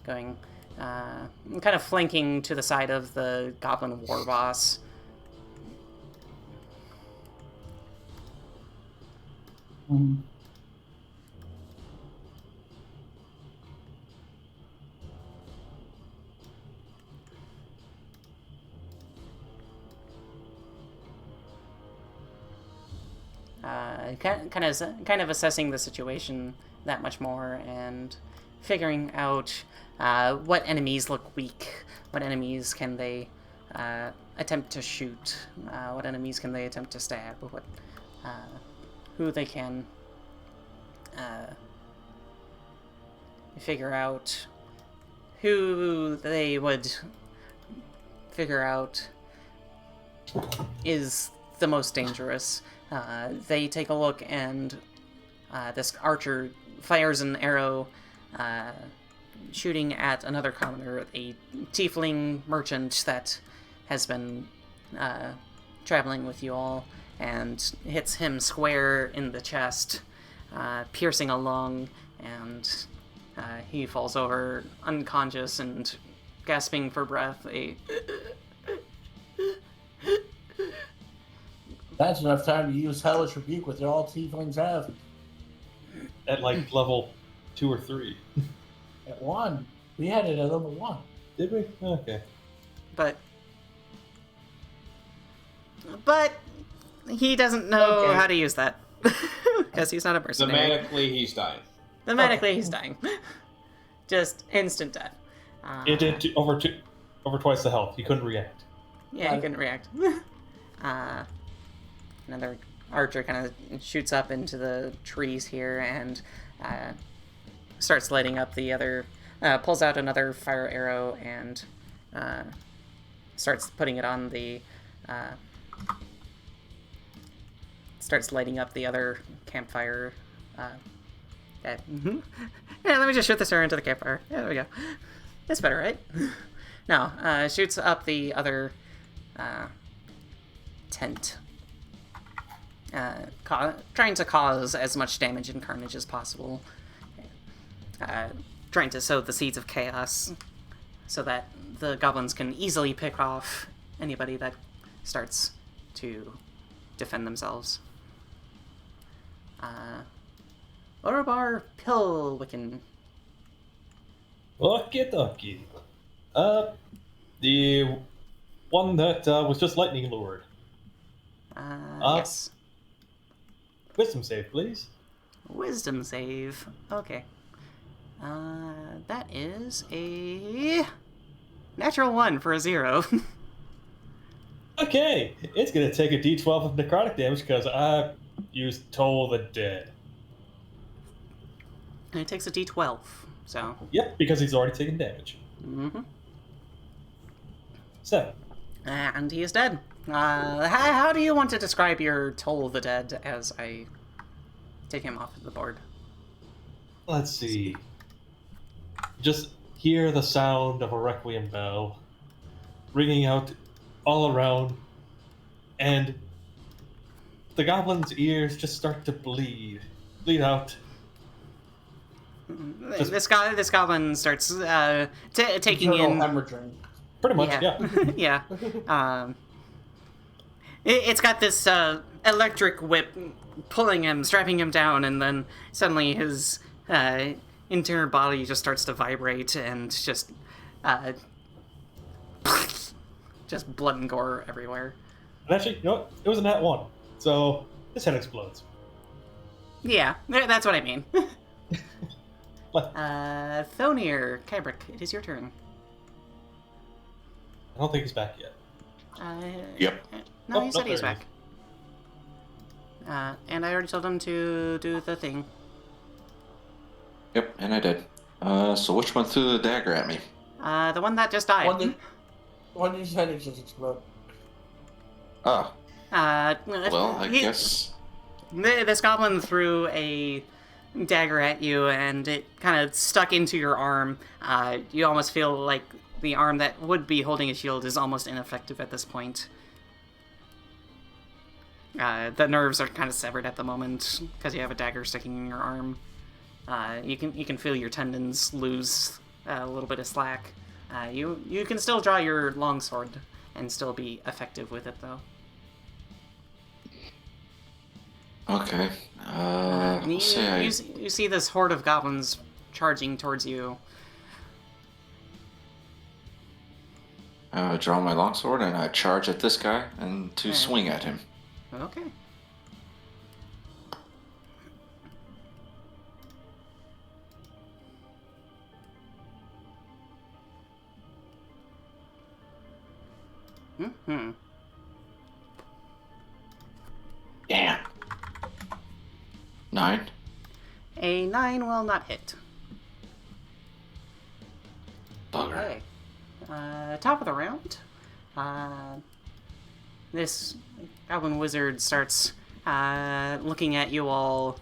Speaker 1: going, kind of flanking to the side of the goblin war boss.
Speaker 4: Mm.
Speaker 1: Kind of assessing the situation that much more and figuring out what enemies look weak, what enemies can they attempt to shoot, what enemies can they attempt to stab, what who they can figure out, who they would figure out is the most dangerous. They take a look, and this archer fires an arrow, shooting at another commoner, a tiefling merchant that has been traveling with you all, and hits him square in the chest, piercing a lung, and he falls over unconscious and gasping for breath.
Speaker 4: That's enough time to use Hellish Rebuke, which all tieflings have.
Speaker 2: At like level 2 or 3.
Speaker 4: At 1. We had it at level 1.
Speaker 2: Did we? Okay.
Speaker 1: But he doesn't know
Speaker 4: Okay.
Speaker 1: how to use that. Because he's not a mercenary.
Speaker 3: Thematically, he's dying.
Speaker 1: Thematically, he's dying. Just instant death.
Speaker 2: It did over twice the health. He couldn't react.
Speaker 1: Yeah, he couldn't react. Another archer kind of shoots up into the trees here and starts lighting up the other... pulls out another fire arrow and starts putting it on the... starts lighting up the other campfire. Yeah, let me just shoot this arrow into the campfire. Yeah, there we go. That's better, right? No, shoots up the other tent. Trying to cause as much damage and carnage as possible. Trying to sow the seeds of chaos so that the goblins can easily pick off anybody that starts to defend themselves. Orobar Pilwicken.
Speaker 2: Okie dokie. The one that was just lightning lured.
Speaker 1: Yes.
Speaker 2: Wisdom save, please.
Speaker 1: Wisdom save. Okay. That is a natural 1 for a 0.
Speaker 2: Okay, it's gonna take a d12 of necrotic damage because I used Toll the Dead.
Speaker 1: And it takes a d12, so...
Speaker 2: Yep, because he's already taken damage.
Speaker 1: Mm-hmm.
Speaker 2: 7.
Speaker 1: And he is dead. How do you want to describe your Toll the Dead as I take him off the board?
Speaker 2: Let's see. Just hear the sound of a requiem bell ringing out all around, and the goblin's ears just start to bleed out.
Speaker 1: This goblin starts taking
Speaker 4: Internal
Speaker 1: in...
Speaker 4: hemorrhaging.
Speaker 2: Pretty much, yeah.
Speaker 1: Yeah. It's got this electric whip pulling him, strapping him down, and then suddenly his entire body just starts to vibrate and just blood and gore everywhere.
Speaker 2: And actually, you know what? It was a nat 1, so his head explodes.
Speaker 1: Yeah, that's what I mean.
Speaker 2: Like,
Speaker 1: Thonir, Kybrick, it is your turn.
Speaker 2: I don't think he's back yet.
Speaker 6: Yep.
Speaker 1: No,
Speaker 2: Oh,
Speaker 1: he said
Speaker 2: no,
Speaker 1: he's
Speaker 2: there he
Speaker 1: back. And I already told him to do the thing.
Speaker 6: Yep, and I did. So which one threw the dagger at me?
Speaker 1: The one that just died.
Speaker 4: One of these heads just explode.
Speaker 6: Ah, well, I
Speaker 1: he-
Speaker 6: guess...
Speaker 1: This goblin threw a dagger at you, and it kind of stuck into your arm. You almost feel like the arm that would be holding a shield is almost ineffective at this point. The nerves are kind of severed at the moment because you have a dagger sticking in your arm. You can feel your tendons lose a little bit of slack. You can still draw your longsword and still be effective with it, though.
Speaker 6: Okay.
Speaker 1: You
Speaker 6: say
Speaker 1: you see this horde of goblins charging towards you.
Speaker 6: I draw my longsword and I charge at this guy and to swing at him.
Speaker 1: Okay. Mm-hmm.
Speaker 6: Damn. 9.
Speaker 1: A 9 will not hit.
Speaker 6: Bugger.
Speaker 1: Okay. Top of the round. This goblin wizard starts looking at you all.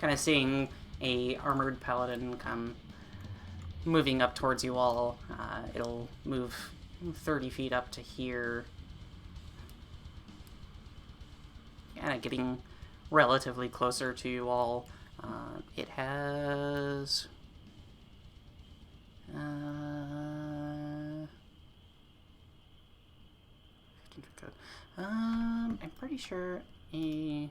Speaker 1: Kind of seeing a armored paladin come moving up towards you all. It'll move 30 feet up to here. Kind of getting relatively closer to you all. It has... I'm pretty sure a...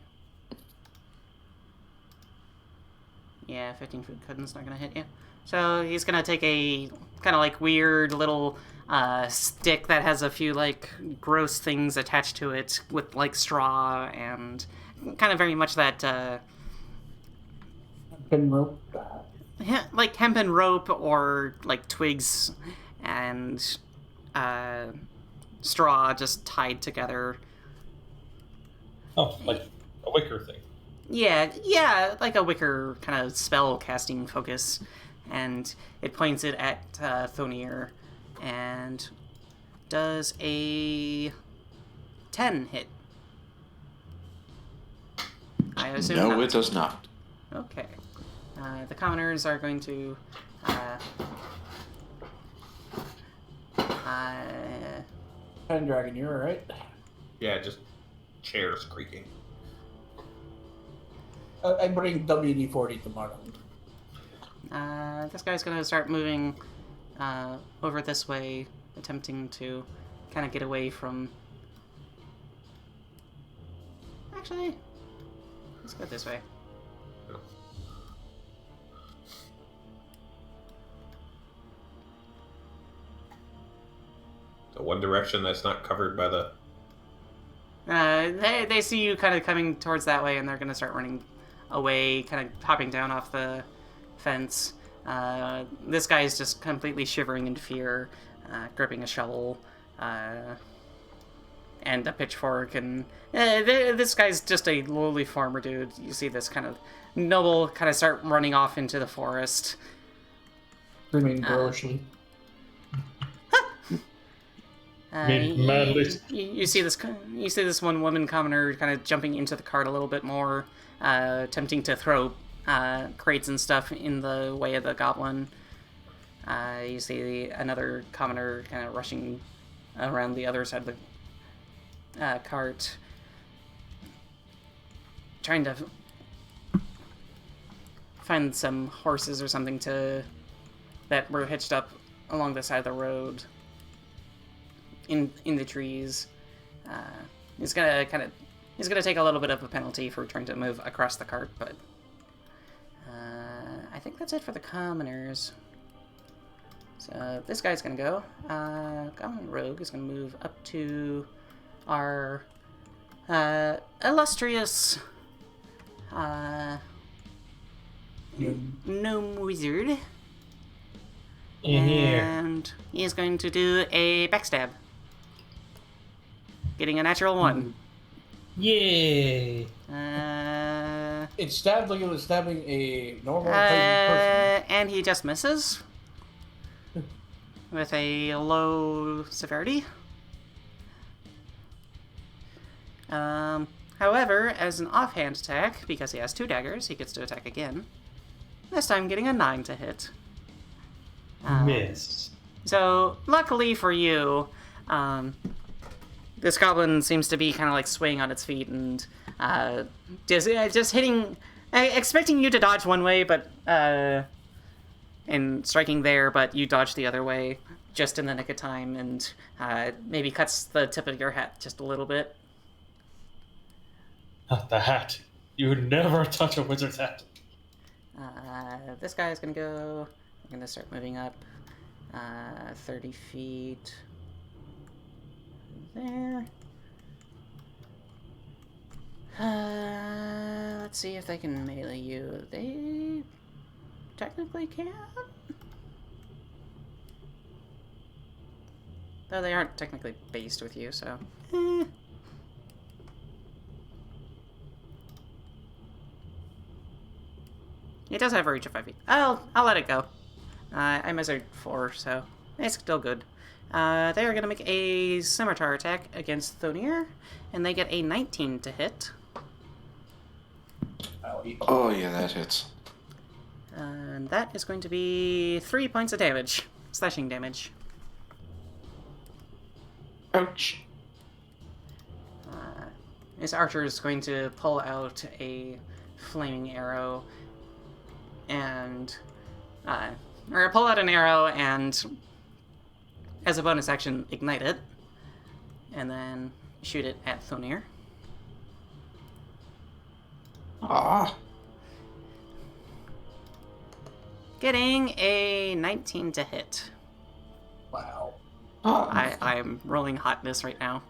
Speaker 1: Yeah, 15-foot cutting's not gonna hit you. So he's gonna take a kind of like weird little stick that has a few like gross things attached to it with like straw and kind of very much that
Speaker 4: Pin rope.
Speaker 1: like hempen rope or like twigs and straw just tied together.
Speaker 2: Oh, like a wicker thing.
Speaker 1: Yeah, like a wicker kind of spell casting focus. And it points it at Thonir and does a 10 hit. I assume
Speaker 6: No,
Speaker 1: not.
Speaker 6: it does not.
Speaker 1: Okay. The commoners are going to
Speaker 4: Pendragon, you alright?
Speaker 3: Yeah, just chairs creaking.
Speaker 4: I bring WD-40 tomorrow.
Speaker 1: this guy's gonna start moving over this way, attempting to kind of get away from... Actually, let's go this way.
Speaker 3: The one direction that's not covered by the...
Speaker 1: They see you kind of coming towards that way, and they're gonna start running away, kind of hopping down off the fence. This guy is just completely shivering in fear, gripping a shovel and a pitchfork, and this guy's just a lowly farmer dude. You see this kind of noble kind of start running off into the forest.
Speaker 4: Screaming grossly.
Speaker 1: You see this one woman commoner kind of jumping into the cart a little bit more, attempting to throw crates and stuff in the way of the goblin. You see another commoner kind of rushing around the other side of the cart, find some horses or something that were hitched up along the side of the road in the trees. He's gonna take a little bit of a penalty for trying to move across the cart, but I think that's it for the commoners. So this guy's gonna go. Common Rogue is gonna move up to our illustrious gnome wizard. And he is going to do a backstab. Getting a natural 1.
Speaker 2: Yay!
Speaker 4: It stabbed like it was stabbing a normal person.
Speaker 1: And he just misses. With a low severity. However, as an offhand attack, because he has 2 daggers, he gets to attack again. This time getting a 9 to hit.
Speaker 2: Miss.
Speaker 1: So, luckily for you, this goblin seems to be kind of like swaying on its feet and just hitting, expecting you to dodge one way, but and striking there, but you dodge the other way just in the nick of time, and maybe cuts the tip of your hat just a little bit.
Speaker 2: Not the hat. You would never touch a wizard's hat.
Speaker 1: This guy is gonna go. I'm gonna start moving up 30 feet. There. Let's see if they can melee you. They technically can. Though they aren't technically based with you, so. It does have a reach of 5 feet. I'll let it go. I measured 4, so it's still good. They are going to make a scimitar attack against Tul'kir, and they get a 19 to hit.
Speaker 6: Oh, yeah, that hits.
Speaker 1: And that is going to be 3 points of damage. Slashing damage.
Speaker 6: Ouch.
Speaker 1: This archer is going to pull out a flaming arrow and... or pull out an arrow and, as a bonus action, ignite it. And then shoot it at Tul'kir.
Speaker 6: Ah.
Speaker 1: Getting a 19 to hit.
Speaker 4: Wow.
Speaker 6: Oh.
Speaker 1: I'm rolling hotness right now.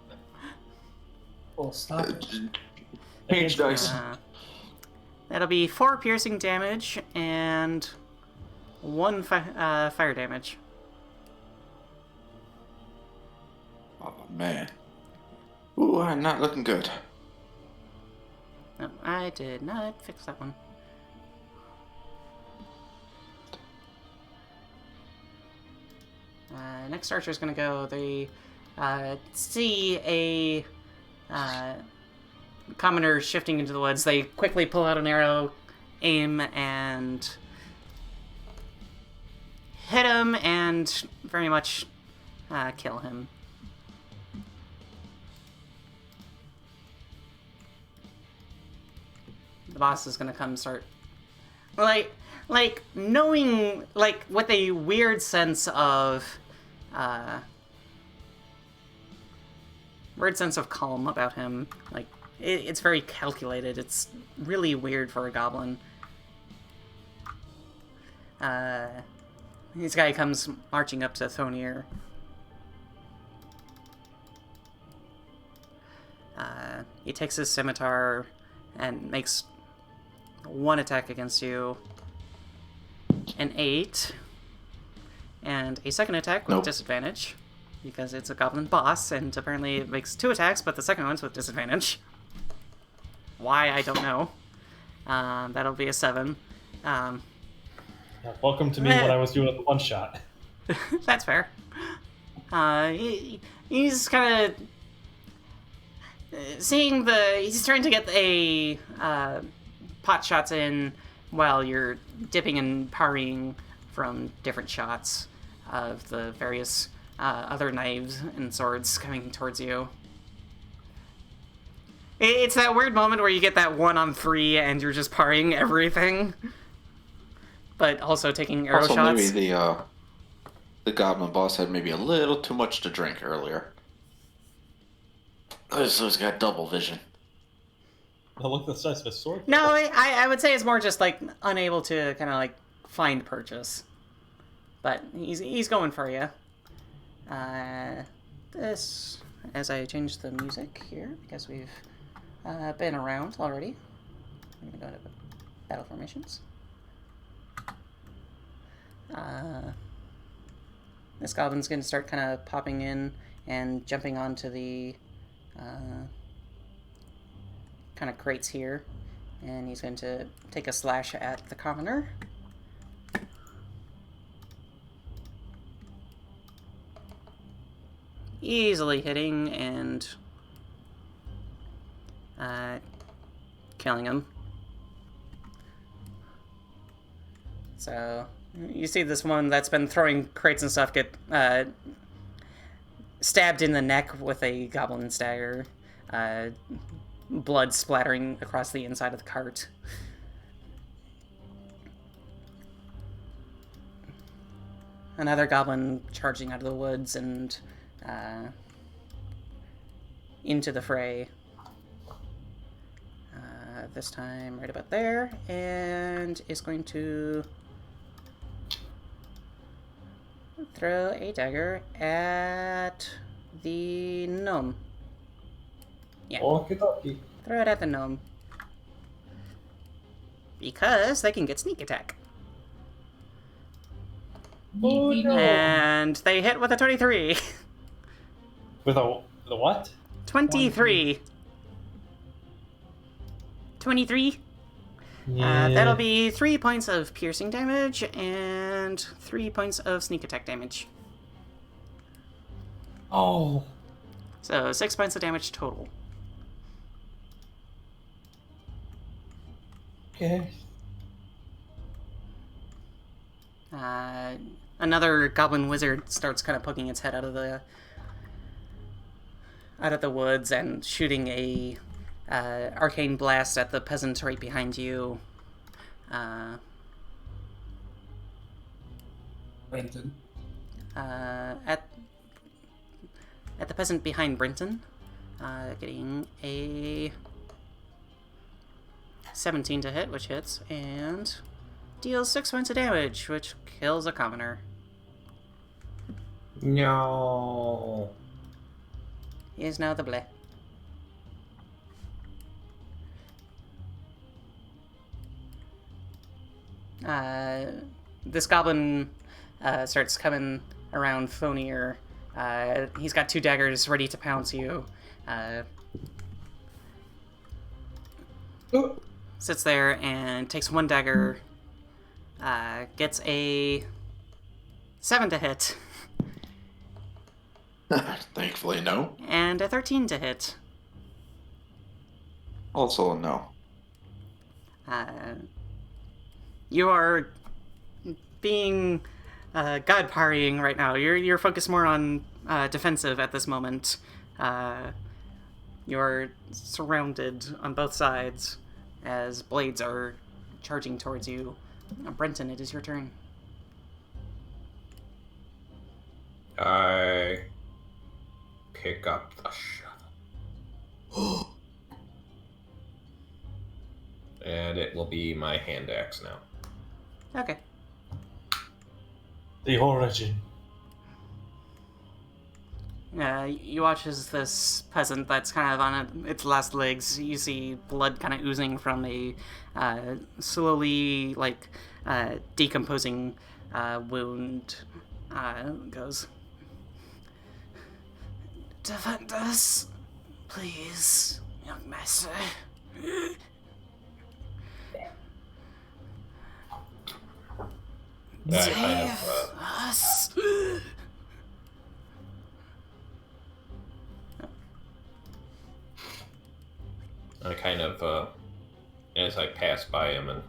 Speaker 4: Well, stop it.
Speaker 6: Page dice.
Speaker 1: That'll be 4 piercing damage and 1 fire damage.
Speaker 6: Oh, man. Ooh, I'm not looking good.
Speaker 1: No, I did not fix that one. Next archer's gonna go. They see a commoner shifting into the woods. They quickly pull out an arrow, aim, and hit him, and very much kill him. The boss is gonna come start, like knowing, like, with a weird sense of calm about him. Like, it's very calculated. It's really weird for a goblin. This guy comes marching up to Tul'kir. He takes his scimitar and makes 1 attack against you. An 8. And a second attack with disadvantage. Because it's a goblin boss, and apparently it makes 2 attacks, but the second one's with disadvantage. Why, I don't know. That'll be a 7.
Speaker 2: Welcome to me when I was doing the one shot.
Speaker 1: That's fair. He's kind of seeing he's trying to get a pot shots in while you're dipping and parrying from different shots of the various other knives and swords coming towards you. It's that weird moment where you get that 1 on 3 and you're just parrying everything. but also taking arrow
Speaker 6: Also,
Speaker 1: shots.
Speaker 6: maybe the goblin boss had maybe a little too much to drink earlier. So he's got double vision.
Speaker 2: Now look at the size of his sword.
Speaker 1: No, I would say it's more just like unable to kind of like find purchase. But he's going for you. This, as I change the music here, because we've been around already. I'm going to go to battle formations. This goblin's going to start kind of popping in and jumping onto the kind of crates here. And he's going to take a slash at the commoner. Easily hitting and killing him. So you see this one that's been throwing crates and stuff get stabbed in the neck with a goblin dagger. Blood splattering across the inside of the cart. Another goblin charging out of the woods and into the fray. This time right about there, and is going to throw a dagger at the gnome. Yeah.
Speaker 2: Okie dokie.
Speaker 1: Throw it at the gnome. Because they can get sneak attack.
Speaker 2: Oh, no.
Speaker 1: And they hit with a 23.
Speaker 2: With the what?
Speaker 1: 23. 23.
Speaker 2: Yeah.
Speaker 1: That'll be 3 points of piercing damage and 3 points of sneak attack damage.
Speaker 2: Oh.
Speaker 1: So 6 points of damage total.
Speaker 2: Okay.
Speaker 1: Another goblin wizard starts kind of poking its head out of the woods and shooting a arcane blast at the peasant right behind you.
Speaker 4: Brenton.
Speaker 1: At the peasant behind Brenton, getting a 17 to hit, which hits, and deals 6 points of damage, which kills a commoner.
Speaker 3: No.
Speaker 1: He is now the bleh. This goblin starts coming around Phonier. He's got 2 daggers ready to pounce you. Sits there and takes 1 dagger. Gets a 7 to hit.
Speaker 6: Thankfully, no.
Speaker 1: And a 13 to hit.
Speaker 6: Also, a no.
Speaker 1: You are being god parrying right now. You're focused more on defensive at this moment. You're surrounded on both sides as blades are charging towards you. Brenton, it is your turn.
Speaker 3: I pick up the shovel. And it will be my hand axe now.
Speaker 1: Okay.
Speaker 2: The origin.
Speaker 1: You watch as this peasant that's kind of on its last legs, you see blood kind of oozing from a slowly, decomposing wound. Goes, defend us, please, young master. Save us.
Speaker 3: I kind of, as I pass by him, and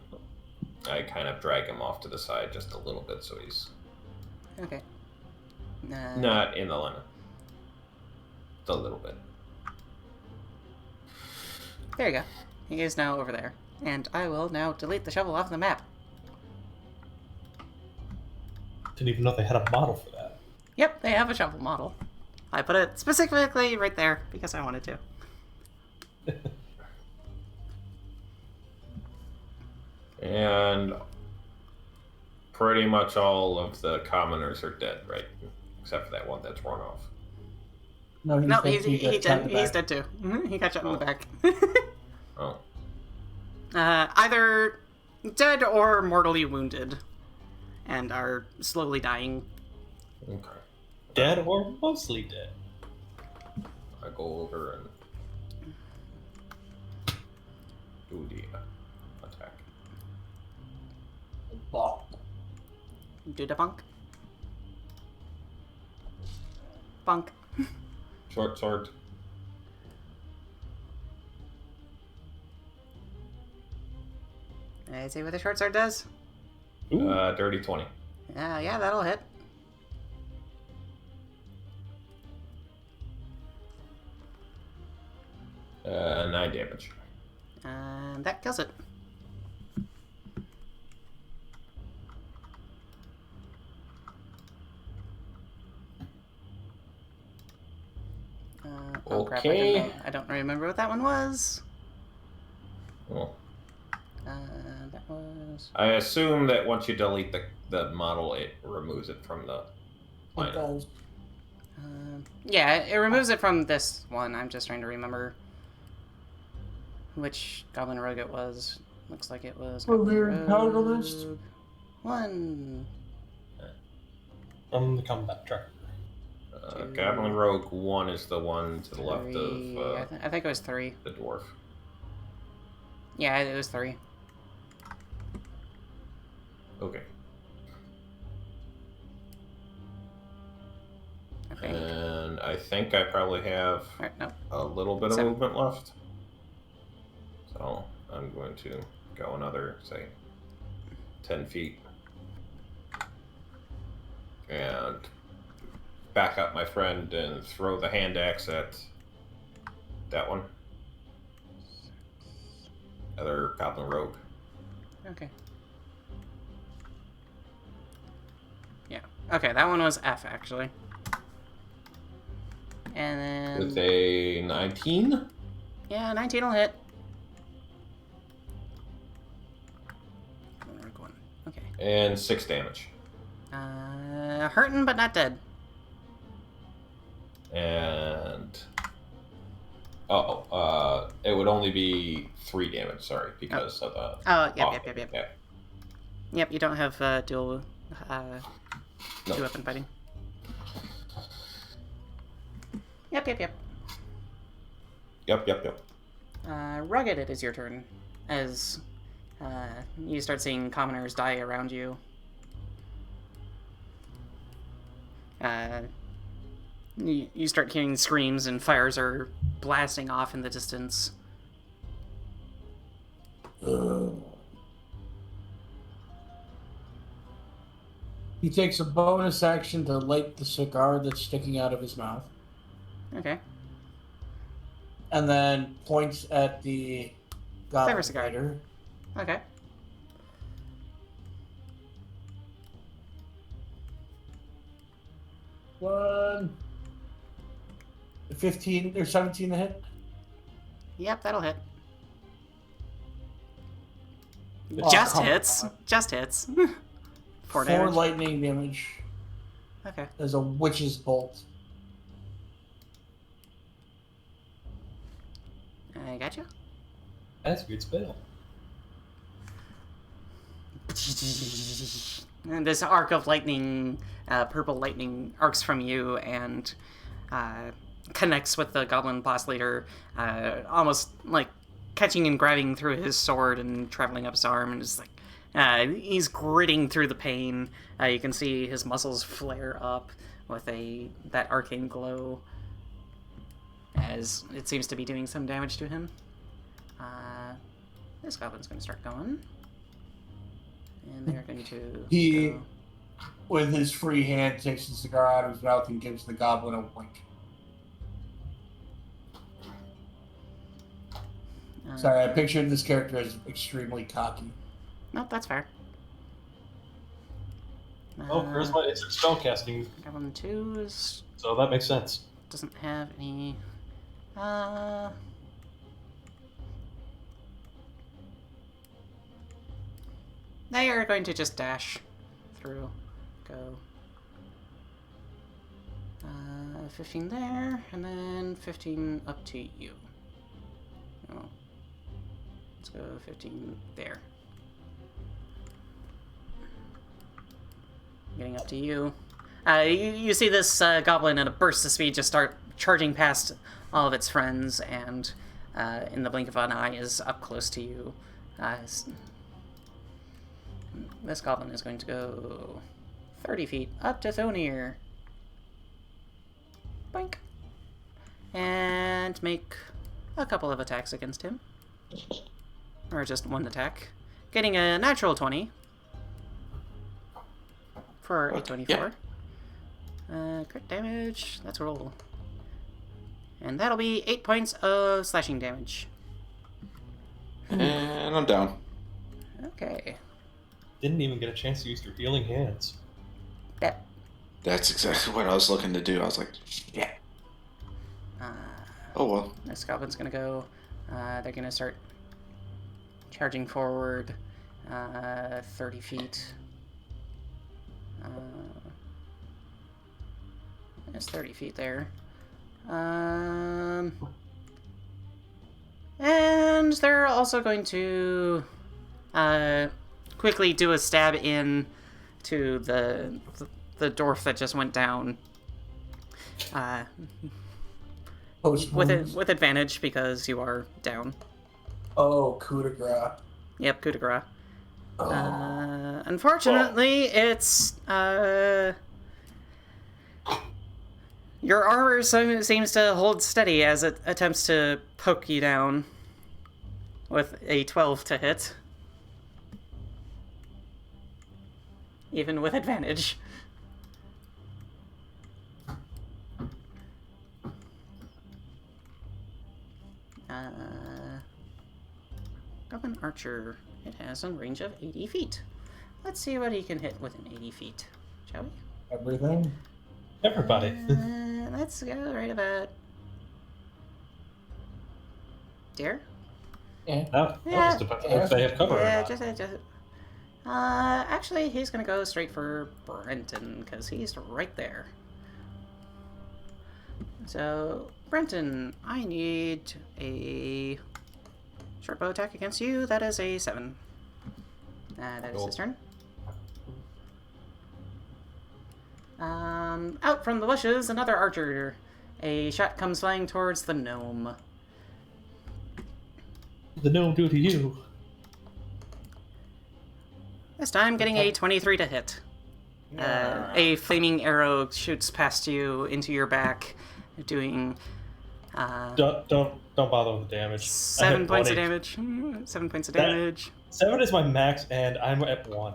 Speaker 3: I kind of drag him off to the side just a little bit so he's
Speaker 1: Okay.
Speaker 3: not in the line. Just a little bit.
Speaker 1: There you go. He is now over there. And I will now delete the shovel off the map.
Speaker 2: Didn't even know they had a model for that.
Speaker 1: Yep, they have a shovel model. I put it specifically right there because I wanted to.
Speaker 3: And pretty much all of the commoners are dead, right? Except for that one that's run off.
Speaker 4: No,
Speaker 1: No,
Speaker 4: dead.
Speaker 1: he's dead too. He got shot in the back.
Speaker 3: Oh.
Speaker 1: Either dead or mortally wounded, and are slowly dying.
Speaker 3: Okay.
Speaker 2: Dead or mostly dead.
Speaker 3: I go over and do the attack.
Speaker 4: Bonk.
Speaker 1: Do the bunk. Bunk.
Speaker 3: Short sword.
Speaker 1: I see what the short sword does.
Speaker 3: Dirty 20.
Speaker 1: Yeah, that'll hit.
Speaker 3: Uh, 9 damage.
Speaker 1: And that kills it. Oh crap,
Speaker 3: Okay.
Speaker 1: I don't remember what that one was.
Speaker 3: Oh.
Speaker 1: That was...
Speaker 3: I assume that once you delete the model, it removes it from the
Speaker 4: It
Speaker 3: lineup.
Speaker 4: does.
Speaker 1: Yeah, it removes it from this one. I'm just trying to remember which Goblin Rogue it was. Looks like it was
Speaker 4: Weird powder list.
Speaker 1: 1.
Speaker 2: From the combat tracker.
Speaker 3: Goblin Rogue 1 is the one to the left
Speaker 1: 3.
Speaker 3: of
Speaker 1: I think it was 3.
Speaker 3: the dwarf.
Speaker 1: Yeah, it was 3.
Speaker 3: Okay.
Speaker 1: Okay.
Speaker 3: And I think I probably have
Speaker 1: Alright, no.
Speaker 3: a little bit of
Speaker 1: 7.
Speaker 3: movement left. So I'm going to go another, say, 10 feet. And back up my friend and throw the hand axe at that one. Other Goblin Rogue.
Speaker 1: Okay. Yeah. Okay, that one was F, actually. And then...
Speaker 3: With a 19?
Speaker 1: Yeah, 19 will hit. Okay.
Speaker 3: And 6 damage.
Speaker 1: Hurting but not dead.
Speaker 3: And... it would only be 3 damage, sorry, because of the...
Speaker 1: Oh, yep,
Speaker 3: off-
Speaker 1: yep.
Speaker 3: Yeah.
Speaker 1: Yep, you don't have dual
Speaker 3: No.
Speaker 1: two-weapon fighting. Yep.
Speaker 3: Yep.
Speaker 1: Rugged, it is your turn. As you start seeing commoners die around you. You start hearing screams and fires are blasting off in the distance.
Speaker 4: He takes a bonus action to light the cigar that's sticking out of his mouth,
Speaker 1: Okay.
Speaker 4: and then points at the goblin
Speaker 1: Flavor cigar.
Speaker 4: fighter.
Speaker 1: Okay.
Speaker 4: One. 15 or 17 to hit.
Speaker 1: Yep, that'll hit.
Speaker 4: Oh,
Speaker 1: Just
Speaker 4: come
Speaker 1: hits.
Speaker 4: on.
Speaker 1: Just hits. 4
Speaker 4: 4
Speaker 1: damage.
Speaker 4: lightning damage
Speaker 1: Okay.
Speaker 4: as a witch's bolt.
Speaker 1: I got you.
Speaker 2: That's a good spell.
Speaker 1: And this arc of lightning, purple lightning, arcs from you and connects with the goblin boss leader, almost like catching and grabbing through his sword and traveling up his arm, and just like he's gritting through the pain. You can see his muscles flare up with that arcane glow, as it seems to be doing some damage to him. This goblin's going to start going. And they're going to
Speaker 4: He,
Speaker 1: go.
Speaker 4: with his free hand, takes the cigar out of his mouth and gives the goblin a wink. Sorry, I pictured this character as extremely cocky.
Speaker 1: No, that's fair.
Speaker 2: Oh, charisma, it's spellcasting,
Speaker 1: Goblin 2
Speaker 2: so that makes sense.
Speaker 1: doesn't have any... They are going to just dash through. Go. 15 there, and then 15 up to you. Oh. Let's go 15 there. Getting up to you. You see this goblin in a burst of speed just start charging past all of its friends, and in the blink of an eye is up close to you. This goblin is going to go 30 feet up to Tul'kir. Boink. And make a couple of attacks against him. Or just one attack. Getting a natural 20. For a 24. Crit damage. Let's roll. And that'll be 8 points of slashing damage.
Speaker 6: And I'm down.
Speaker 1: Okay.
Speaker 2: Didn't even get a chance to use your healing hands.
Speaker 6: That's exactly what I was looking to do. I was like, yeah. Oh well.
Speaker 1: This goblin's gonna go. They're gonna start charging forward 30 feet. It's 30 feet there. And they're also going to quickly do a stab in to the dwarf that just went down. With advantage because you are down.
Speaker 4: Oh, coup de grace.
Speaker 1: Yep, coup de grace.
Speaker 4: Oh.
Speaker 1: Unfortunately, it's your armor seems to hold steady as it attempts to poke you down with a 12 to hit. Even with advantage. Goblin Archer. It has a range of 80 feet. Let's see what he can hit within 80 feet, shall we?
Speaker 4: Everything?
Speaker 2: Everybody.
Speaker 1: Let's go right about... Dear?
Speaker 4: Yeah.
Speaker 2: That
Speaker 1: Yeah.
Speaker 2: just depends if they have cover or
Speaker 1: Yeah,
Speaker 2: not.
Speaker 1: just... actually, he's gonna go straight for Brenton, because he's right there. So, Brenton, I need a short bow attack against you. That is a 7. That is his turn. Out from the bushes, another archer. A shot comes flying towards the gnome.
Speaker 2: The gnome do to you.
Speaker 1: This time, getting a 23 to hit. A flaming arrow shoots past you into your back, doing
Speaker 2: Don't bother with the damage.
Speaker 1: 7 points of damage. 7 points of damage.
Speaker 2: 7 is my max, and I'm at 1.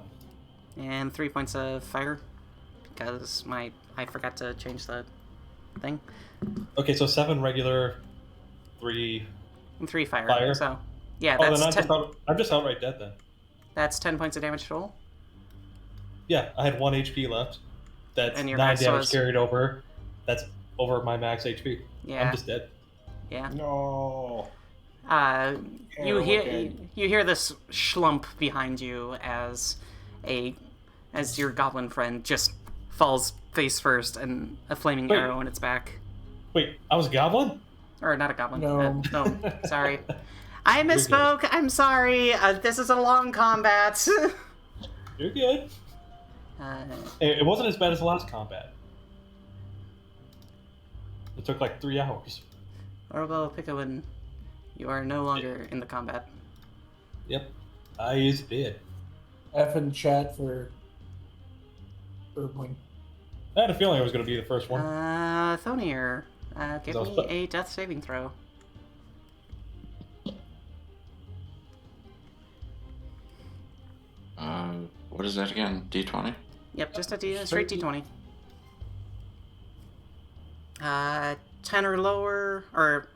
Speaker 1: And 3 points of fire, because I forgot to change the thing.
Speaker 2: Okay, so 7 regular, 3
Speaker 1: And 3 fire.
Speaker 2: Fire?
Speaker 1: So, yeah,
Speaker 2: Oh,
Speaker 1: that's
Speaker 2: then
Speaker 1: 10,
Speaker 2: I'm just outright dead then.
Speaker 1: that's 10 points of damage total.
Speaker 2: Yeah, I had 1 HP left. That's
Speaker 1: And
Speaker 2: 9
Speaker 1: your
Speaker 2: damage
Speaker 1: max was-
Speaker 2: carried over. That's over my max HP.
Speaker 1: Yeah.
Speaker 2: I'm just dead.
Speaker 1: Yeah.
Speaker 3: No.
Speaker 1: You hear
Speaker 4: okay.
Speaker 1: you hear this schlump behind you as your goblin friend just falls face first and a flaming
Speaker 2: Wait.
Speaker 1: arrow in its back.
Speaker 2: Wait, I was a goblin?
Speaker 1: Or not a goblin.
Speaker 4: No.
Speaker 1: No, sorry. I misspoke. I'm sorry. This is a long combat.
Speaker 2: You're good. It wasn't as bad as the last combat. It took like 3 hours.
Speaker 1: Orbo Pickowin, you are no longer in the combat.
Speaker 2: Yep, I is dead.
Speaker 4: F in chat for Earthling.
Speaker 2: I had a feeling I was going to be the first one.
Speaker 1: Tul'kir, give
Speaker 2: That was
Speaker 1: me
Speaker 2: fun.
Speaker 1: a death saving throw.
Speaker 6: What is that again? D20?
Speaker 1: Yep, just a straight D20. 10 or lower, or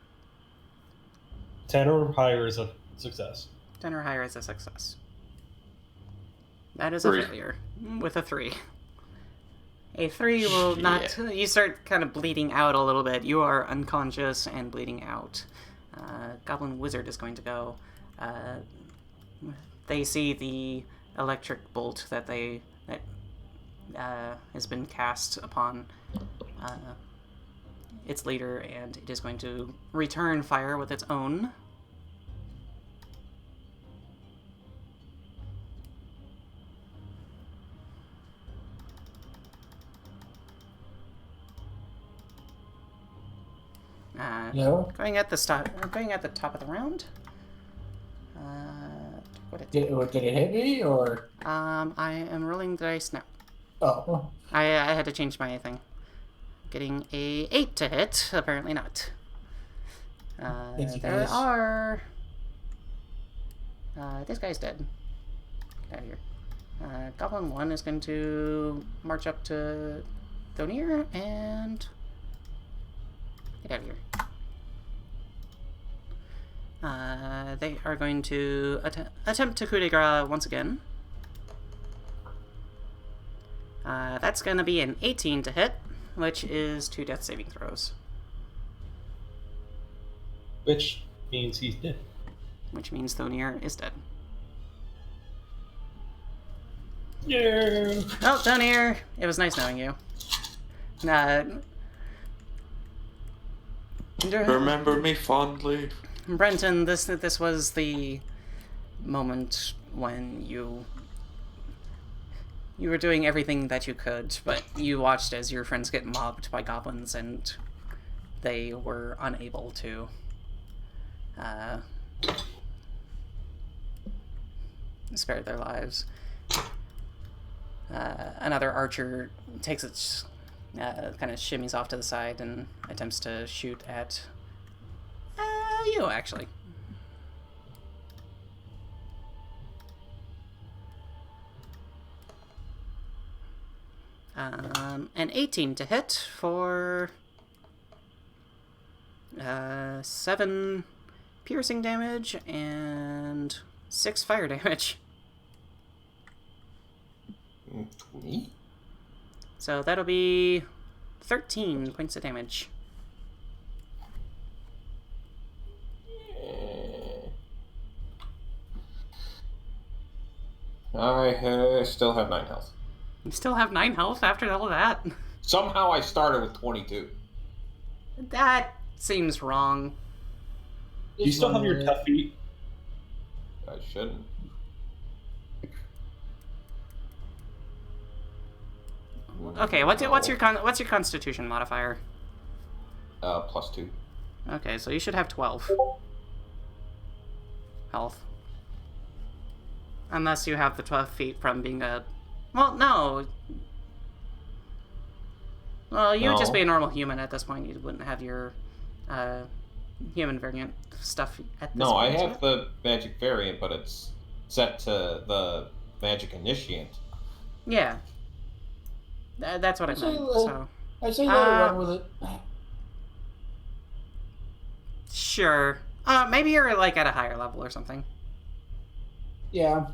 Speaker 2: 10 or higher is a success.
Speaker 1: 10 or higher is a success. That is
Speaker 6: 3.
Speaker 1: a failure, with a 3. A 3 will not...
Speaker 6: Shit.
Speaker 1: You start kind of bleeding out a little bit. You are unconscious and bleeding out. Goblin Wizard is going to go. They see the electric bolt that has been cast upon its leader, and it is going to return fire with its own.
Speaker 4: No?
Speaker 1: Going at the top of the round.
Speaker 4: Did it hit me, or?
Speaker 1: I am rolling the dice now.
Speaker 4: Oh.
Speaker 1: I had to change my thing. Getting a 8 to hit, apparently not. There are... this guy's dead. Get out of here. Goblin 1 is going to march up to Tul'kir and... Get out of here. They are going to attempt to coup de grace once again. That's going to be an 18 to hit, which is 2 death saving throws.
Speaker 2: Which means he's dead.
Speaker 1: Which means Tul'kir is dead.
Speaker 2: Yeah.
Speaker 1: Oh, Tul'kir, it was nice knowing you.
Speaker 6: Remember me fondly.
Speaker 1: Brenton, this was the moment when you were doing everything that you could, but you watched as your friends get mobbed by goblins, and they were unable to spare their lives. Another archer takes its kind of shimmies off to the side and attempts to shoot at you, actually. An 18 to hit for 7 piercing damage and 6 fire damage.
Speaker 3: 20?
Speaker 1: So that'll be 13 points of damage.
Speaker 3: I still have 9 health.
Speaker 1: You still have 9 health after all of that?
Speaker 3: Somehow I started with 22.
Speaker 1: That seems wrong.
Speaker 2: Do you still have your tough feet?
Speaker 3: I shouldn't.
Speaker 1: Okay, what's your constitution modifier?
Speaker 3: +2.
Speaker 1: Okay, so you should have 12 health. Unless you have the 12 feet from being a... Well, no. Well, you would just be a normal human at this point. You wouldn't have your human variant stuff at this point.
Speaker 3: No, I have the magic variant, but it's set to the magic initiate.
Speaker 1: Yeah. That's what I meant, so...
Speaker 4: I say let it run with it.
Speaker 1: Sure. Maybe you're, like, at a higher level or something.
Speaker 4: Yeah.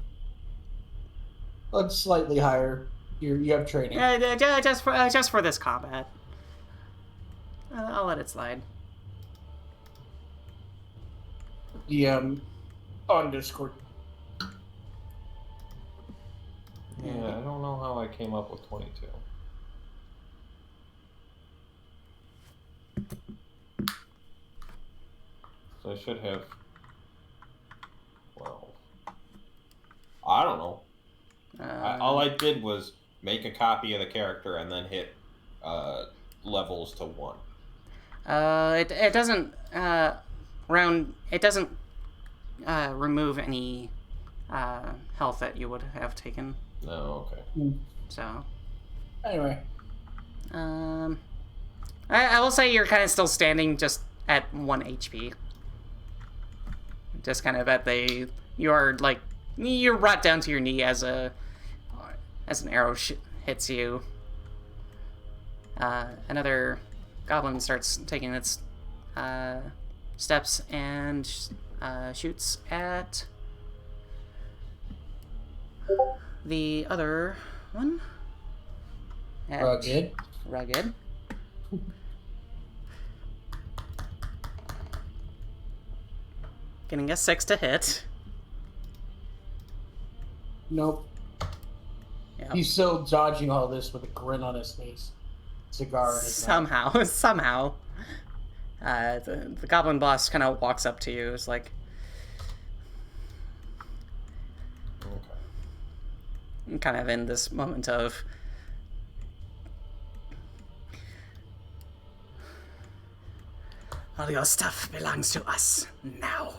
Speaker 4: Let's slightly higher. You have training.
Speaker 1: Just for this combat. I'll let it slide.
Speaker 4: On Discord.
Speaker 3: Yeah, I don't know how I came up with 22. So I should have 12. I don't know. All I did was make a copy of the character and then hit levels to 1.
Speaker 1: It doesn't remove any health that you would have taken.
Speaker 3: No, okay.
Speaker 1: So
Speaker 4: Anyway.
Speaker 1: I will say you're kind of still standing just at 1 HP. Just kind of at the... You're brought down to your knee as an arrow hits you. Another goblin starts taking its steps and shoots at the other one.
Speaker 4: Rugged.
Speaker 1: Rugged. Getting a 6 to hit.
Speaker 4: Nope.
Speaker 1: Yep.
Speaker 4: He's still dodging all this with a grin on his face. Cigar in his mouth.
Speaker 1: Somehow. The goblin boss kind of walks up to you. It's like,
Speaker 3: Okay.
Speaker 1: kind of in this moment of, all your stuff belongs to us now.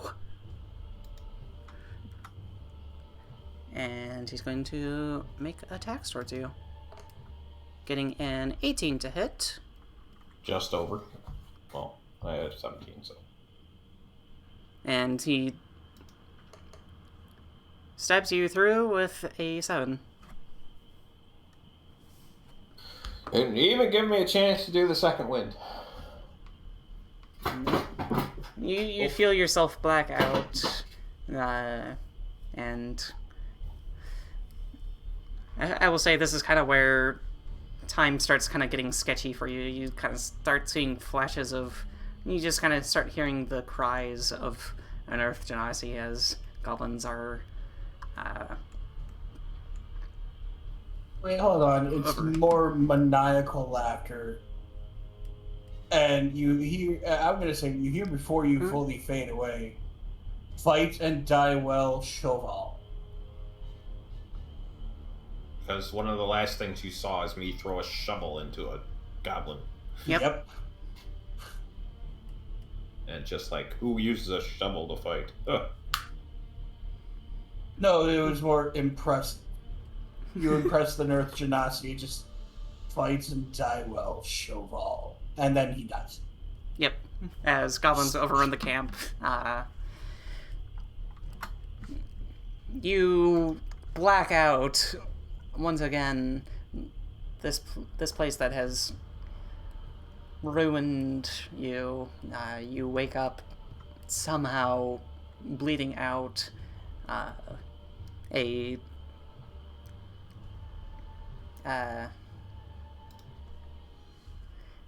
Speaker 1: And he's going to make attacks towards you. Getting an 18 to hit.
Speaker 3: Just over. Well, I have 17, so.
Speaker 1: And he stabs you through with a 7.
Speaker 3: And even give me a chance to do the second wind.
Speaker 1: You feel yourself black out. And I will say this is kind of where time starts kind of getting sketchy for you. You kind of start seeing flashes of... You just kind of start hearing the cries of an Earth Genasi as goblins are...
Speaker 4: Wait, hold on. It's
Speaker 1: Over.
Speaker 4: more maniacal laughter. And you hear, I'm going to say, you hear before you fully fade away. Fight and die well, Sho Val.
Speaker 3: Because one of the last things you saw is me throw a shovel into a goblin.
Speaker 1: Yep.
Speaker 3: And just like, who uses a shovel to fight? Ugh.
Speaker 4: No, it was more impressive. You impress the Earth Genasi, just fights and die well, Sho Val. And then he dies.
Speaker 1: Yep. As goblins overrun the camp, you black out once again. This place that has ruined you. You wake up somehow bleeding out.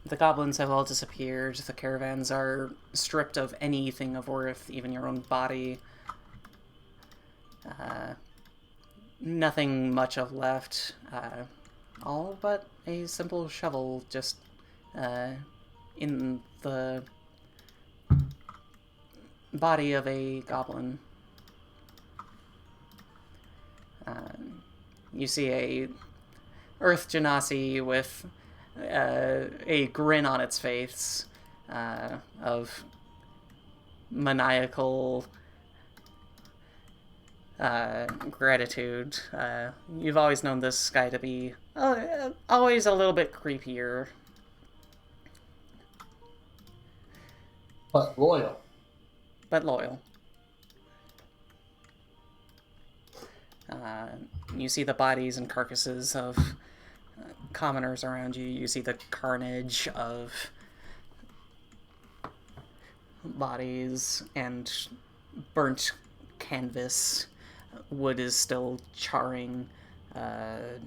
Speaker 1: The goblins have all disappeared. The caravans are stripped of anything of worth, even your own body. Nothing much of left. All but a simple shovel just in the body of a goblin. You see a Earth Genasi with a grin on its face of maniacal gratitude. You've always known this guy to be always a little bit creepier.
Speaker 4: But loyal.
Speaker 1: But loyal. You see the bodies and carcasses of commoners around you. You see the carnage of bodies and burnt canvas. Wood is still charring. There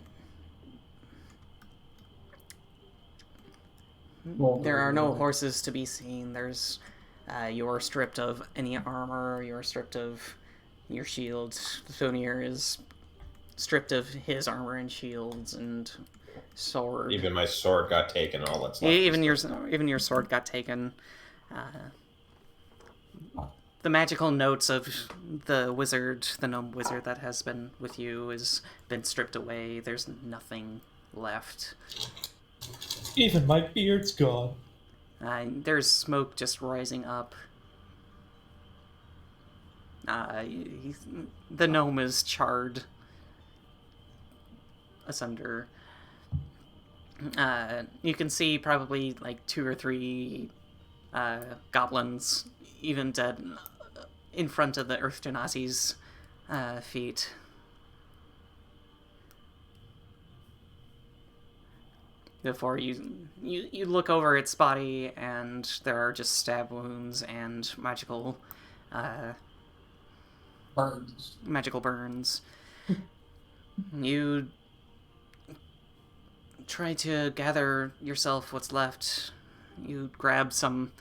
Speaker 1: are no horses to be seen. There's you're stripped of any armor. You're stripped of your shields. Thonir is stripped of his armor and shields and sword.
Speaker 3: Even my sword got taken. All that's left.
Speaker 1: Even your sword got taken. The magical notes of the wizard, the gnome wizard that has been with you, has been stripped away. There's nothing left.
Speaker 2: Even my beard's gone.
Speaker 1: There's smoke just rising up. The gnome is charred asunder. You can see probably like 2 or 3 goblins, even dead, in front of the Earth Genasi's feet. Before you look over its body, and there are just stab wounds and magical burns. You try to gather yourself what's left. You grab some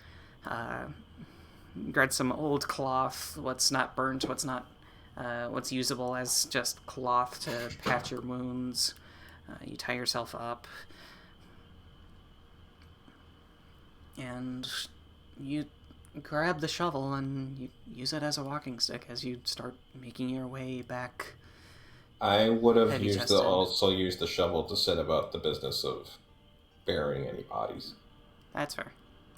Speaker 1: old cloth, what's not burnt, what's usable as just cloth to patch your wounds. You tie yourself up, and you grab the shovel and you use it as a walking stick as you start making your way back.
Speaker 3: I would have
Speaker 1: Heavy-chested.
Speaker 3: also used the shovel to set about the business of burying any bodies.
Speaker 1: That's fair.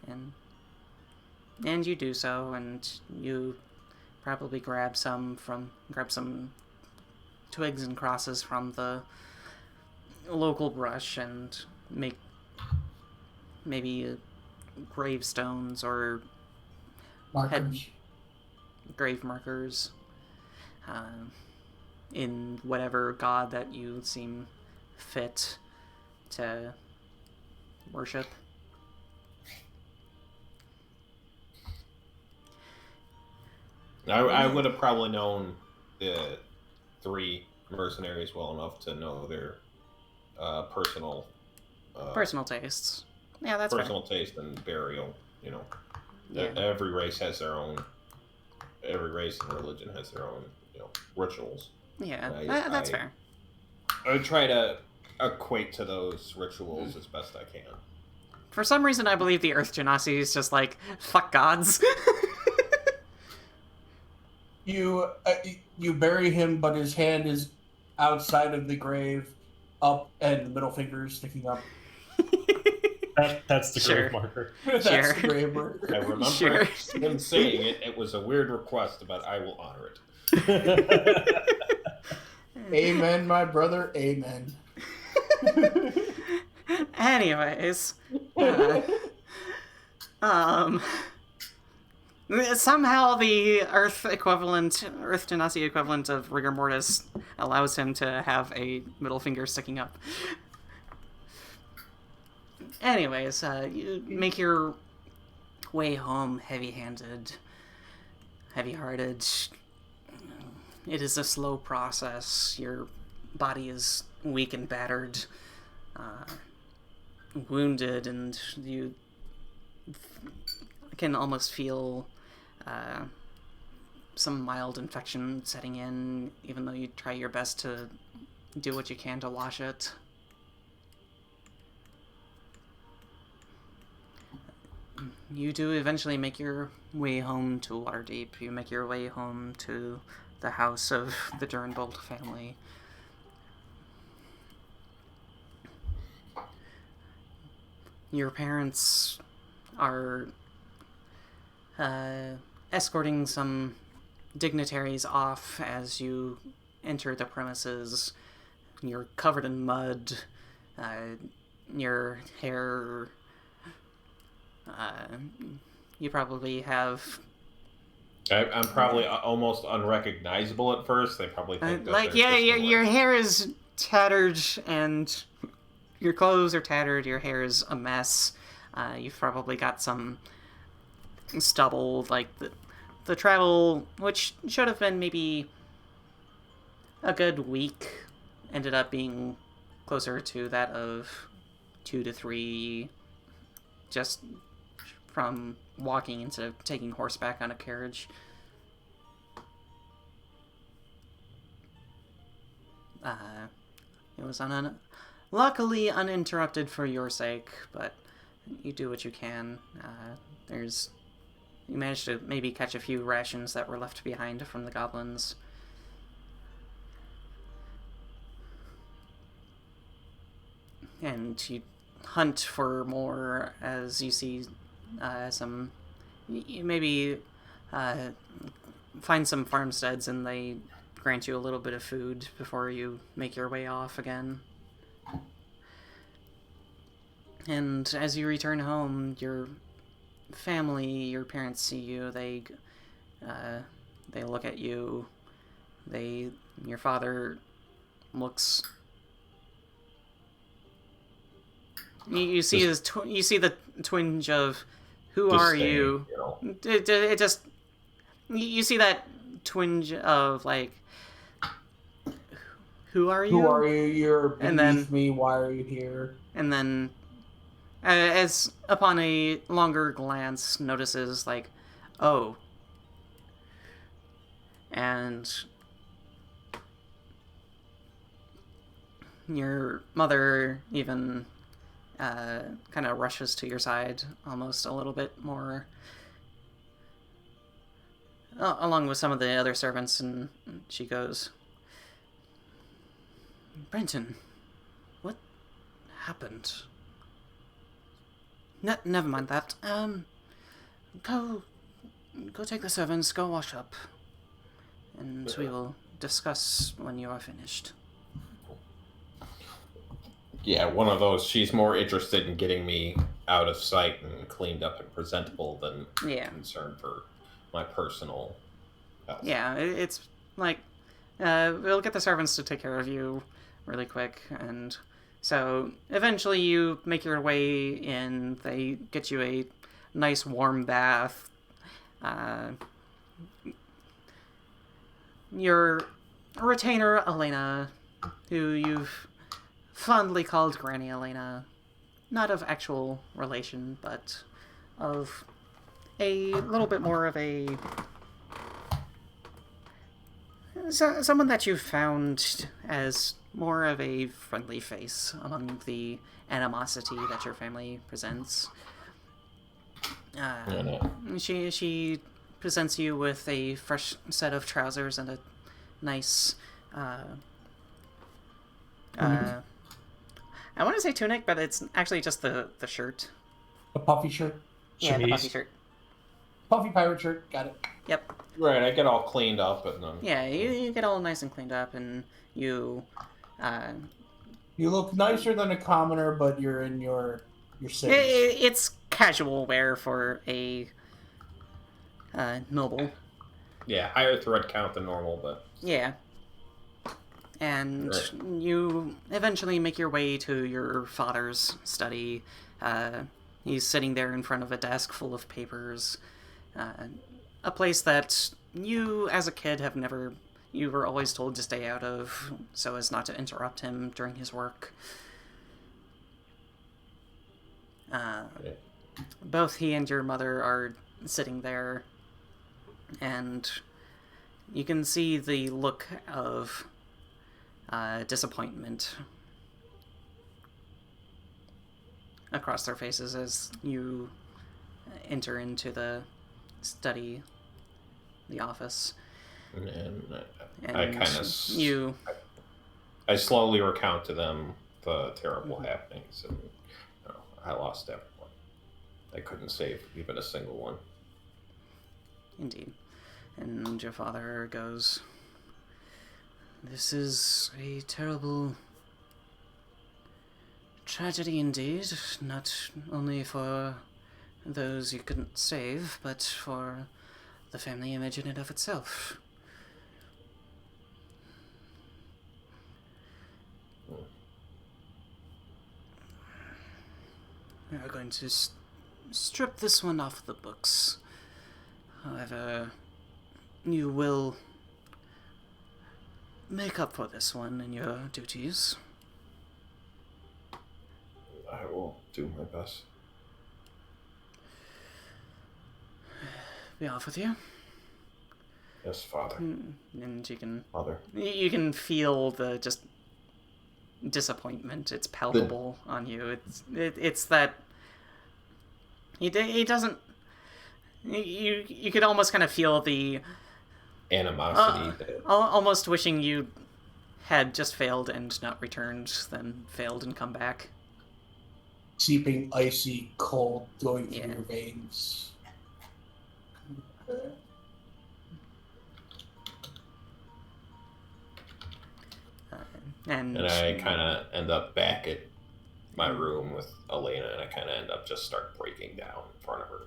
Speaker 1: And you do so, and you probably grab some twigs and crosses from the local brush and make maybe gravestones or
Speaker 4: Markers.
Speaker 1: grave markers in whatever god that you seem fit to worship.
Speaker 3: I would have probably known the 3 mercenaries well enough to know their personal
Speaker 1: tastes. Yeah, that's
Speaker 3: personal taste and burial. You know,
Speaker 1: Yeah.
Speaker 3: every race has their own. Every race and religion has their own, rituals.
Speaker 1: Yeah,
Speaker 3: And
Speaker 1: that's fair.
Speaker 3: I would try to equate to those rituals as best I can.
Speaker 1: For some reason, I believe the Earth Genasi is just like, fuck gods.
Speaker 4: You bury him, but his hand is outside of the grave, up, and the middle finger is sticking up.
Speaker 2: That's the
Speaker 1: Sure.
Speaker 2: grave marker.
Speaker 4: That's
Speaker 1: Sure.
Speaker 4: the grave marker.
Speaker 3: I remember
Speaker 1: Sure.
Speaker 3: him saying it. It was a weird request, but I will honor it.
Speaker 4: Amen, my brother. Amen.
Speaker 1: Anyways, somehow the Earth Genasi equivalent of rigor mortis allows him to have a middle finger sticking up. Anyways, you make your way home heavy-handed, heavy-hearted. It is a slow process. Your body is weak and battered, wounded, and you can almost feel some mild infection setting in, even though you try your best to do what you can to wash it. You do eventually make your way home to Waterdeep. You make your way home to the house of the Dearaen family. Your parents are escorting some dignitaries off as you enter the premises. You're covered in mud. Your hair... you probably have...
Speaker 3: I'm probably almost unrecognizable at first. They probably think that
Speaker 1: your hair is tattered and your clothes are tattered. Your hair is a mess. You've probably got some stubble. Like the travel, which should have been maybe a good week, ended up being closer to that of 2 to 3, just from walking instead of taking horseback on a carriage. It was luckily uninterrupted for your sake, but you do what you can. You managed to maybe catch a few rations that were left behind from the goblins. And you hunt for more as you see you maybe find some farmsteads and they grant you a little bit of food before you make your way off again. And as you return home, your family, your parents see you. They look at you. Your father looks. You see you see the twinge of, who are you? It just, you see that twinge of like, Who are you?
Speaker 4: Who are you? You're beneath
Speaker 1: And then-
Speaker 4: me. Why are you here?
Speaker 1: And then, as upon a longer glance, notices, like, oh. And your mother even kind of rushes to your side almost a little bit more, along with some of the other servants, and she goes, Brenton, what happened? Never mind that. Go take the servants, go wash up, and we will discuss when you are finished.
Speaker 3: Yeah, one of those. She's more interested in getting me out of sight and cleaned up and presentable than concerned for my personal health.
Speaker 1: Yeah, it's like, we'll get the servants to take care of you really quick, and so eventually you make your way in. They get you a nice warm bath. Your retainer, Elena, who you've fondly called Granny Elena, not of actual relation, but of a little bit more of a... someone that you've found as more of a friendly face among the animosity that your family presents. She presents you with a fresh set of trousers and a nice, I want to say tunic, but it's actually just the shirt.
Speaker 4: A puffy shirt?
Speaker 1: Yeah, the
Speaker 2: Chemise.
Speaker 1: puffy shirt.
Speaker 4: Puffy pirate shirt, got it.
Speaker 1: Yep.
Speaker 3: Right, I get all cleaned up and then...
Speaker 1: Yeah, you get all nice and cleaned up, and you...
Speaker 4: You look nicer than a commoner, but you're in your city.
Speaker 1: It's casual wear for a noble.
Speaker 3: Yeah, higher thread count than normal, but...
Speaker 1: Yeah. And you eventually make your way to your father's study. He's sitting there in front of a desk full of papers. A place that you, as a kid, have never... You were always told to stay out of, so as not to interrupt him during his work. Both he and your mother are sitting there, and you can see the look of disappointment across their faces as you enter into the study, the office.
Speaker 3: And I kind of... I slowly recount to them the terrible happenings, and I lost everyone. I couldn't save even a single one.
Speaker 1: Indeed. And your father goes, "This is a terrible tragedy indeed, not only for those you couldn't save, but for the family image in and of itself." We are going to strip this one off the books. However, you will make up for this one in your duties.
Speaker 3: I will do my best.
Speaker 1: Be off with you.
Speaker 3: Yes, Father.
Speaker 1: And you can...
Speaker 3: Mother.
Speaker 1: You can feel the just disappointment. It's palpable on you. It's that... He doesn't... You could almost kind of feel the...
Speaker 3: Animosity.
Speaker 1: Almost wishing you had just failed and not returned, then failed and come back.
Speaker 4: Seeping icy cold going through your veins.
Speaker 1: And
Speaker 3: I kind of end up back at my room with Elena, and I kind of end up just start breaking down in front of her.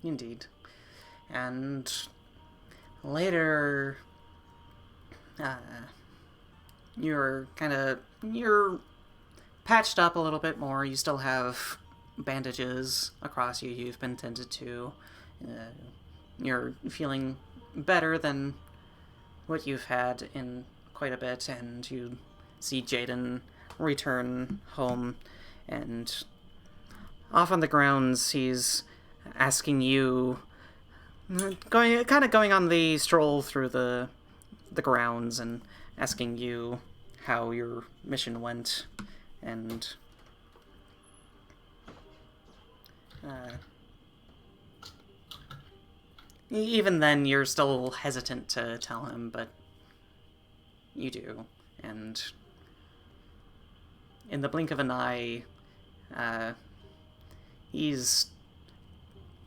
Speaker 1: Indeed. And later, you're patched up a little bit more. You still have bandages across you. You've been tended to. You're feeling better than what you've had in quite a bit, and you see Jaden return home, and off on the grounds, he's asking you, going on the stroll through the grounds, and asking you how your mission went, and even then, you're still hesitant to tell him, but you do. And in the blink of an eye, he's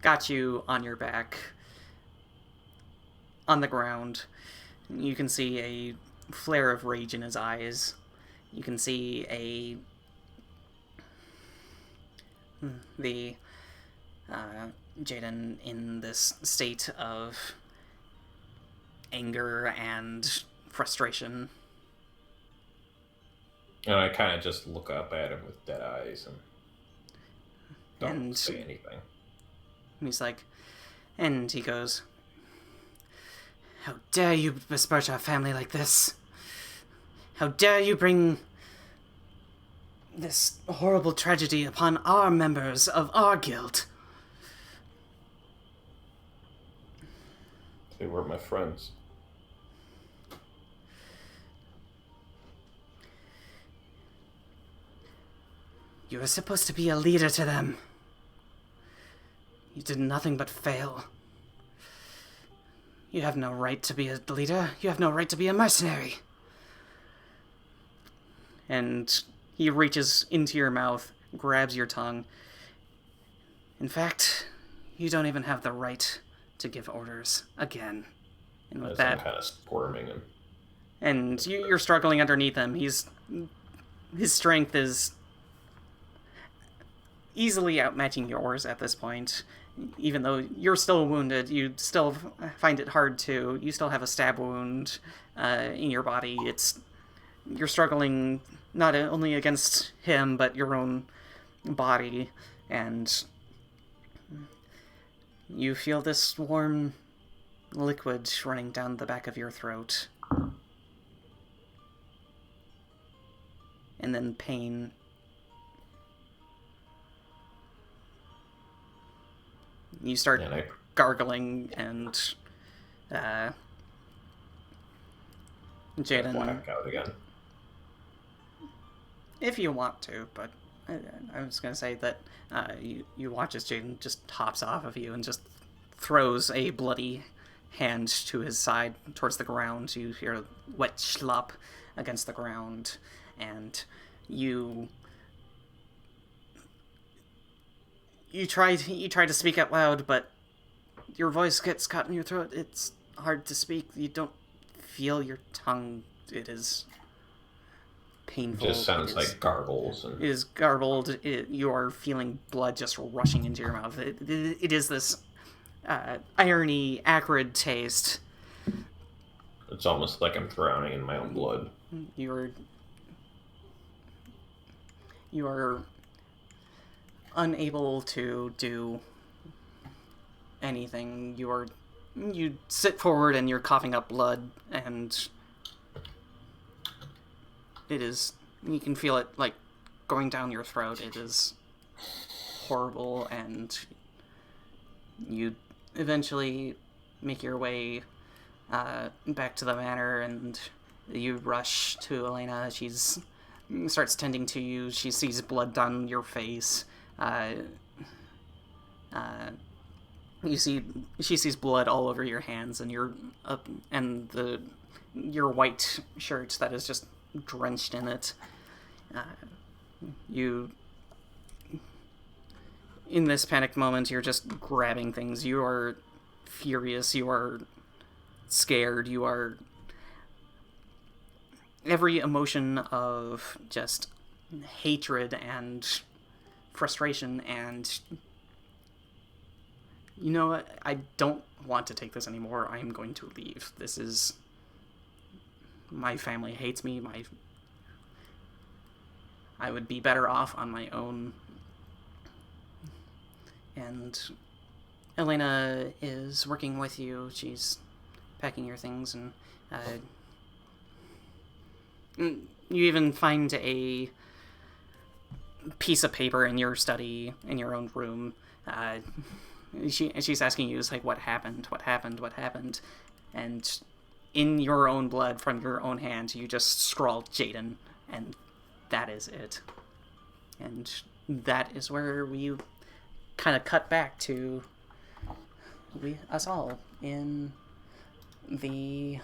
Speaker 1: got you on your back, on the ground. You can see a flare of rage in his eyes. You can see Jaden in this state of anger and frustration.
Speaker 3: And I kind of just look up at him with dead eyes and don't say anything.
Speaker 1: He's like, and he goes, "How dare you besmirch our family like this? How dare you bring this horrible tragedy upon our members of our guild?"
Speaker 3: They were my friends.
Speaker 1: You were supposed to be a leader to them. You did nothing but fail. You have no right to be a leader. You have no right to be a mercenary. And he reaches into your mouth, grabs your tongue. In fact, you don't even have the right to give orders again. And with that,
Speaker 3: I'm kind of squirming
Speaker 1: and you're struggling underneath him. His strength is easily outmatching yours at this point. Even though you're still wounded, you still find it hard to. You still have a stab wound in your body. You're struggling not only against him, but your own body, and you feel this warm liquid running down the back of your throat. And then pain. You start gargling, and Jaden,
Speaker 3: black out again.
Speaker 1: If you want to, but I was going to say that you watch as Jaden just hops off of you and just throws a bloody hand to his side towards the ground. You hear a wet schlop against the ground, and you try to speak out loud, but your voice gets caught in your throat. It's hard to speak. You don't feel your tongue. It is painful.
Speaker 3: It just sounds like gargles.
Speaker 1: It is garbled. You are feeling blood just rushing into your mouth. It is this irony, acrid taste.
Speaker 3: It's almost like I'm drowning in my own blood.
Speaker 1: You are unable to do anything. You sit forward and you're coughing up blood, and you can feel it like going down your throat. It is horrible, and you eventually make your way back to the manor, and you rush to Elena. She starts tending to you. She sees blood on your face. She sees blood all over your hands, and your white shirt that is just drenched in it. In this panicked moment, you're just grabbing things. You are furious. You are scared. You are every emotion of just hatred and frustration, and you know what? I don't want to take this anymore. I am going to leave. My family hates me. I would be better off on my own. And Elena is working with you. She's packing your things, and you even find a piece of paper in your study, in your own room. She's asking you, it's like, what happened, and in your own blood, from your own hand, you just scrawled Jaden, and that is it. And that is where we kind of cut back to us all in the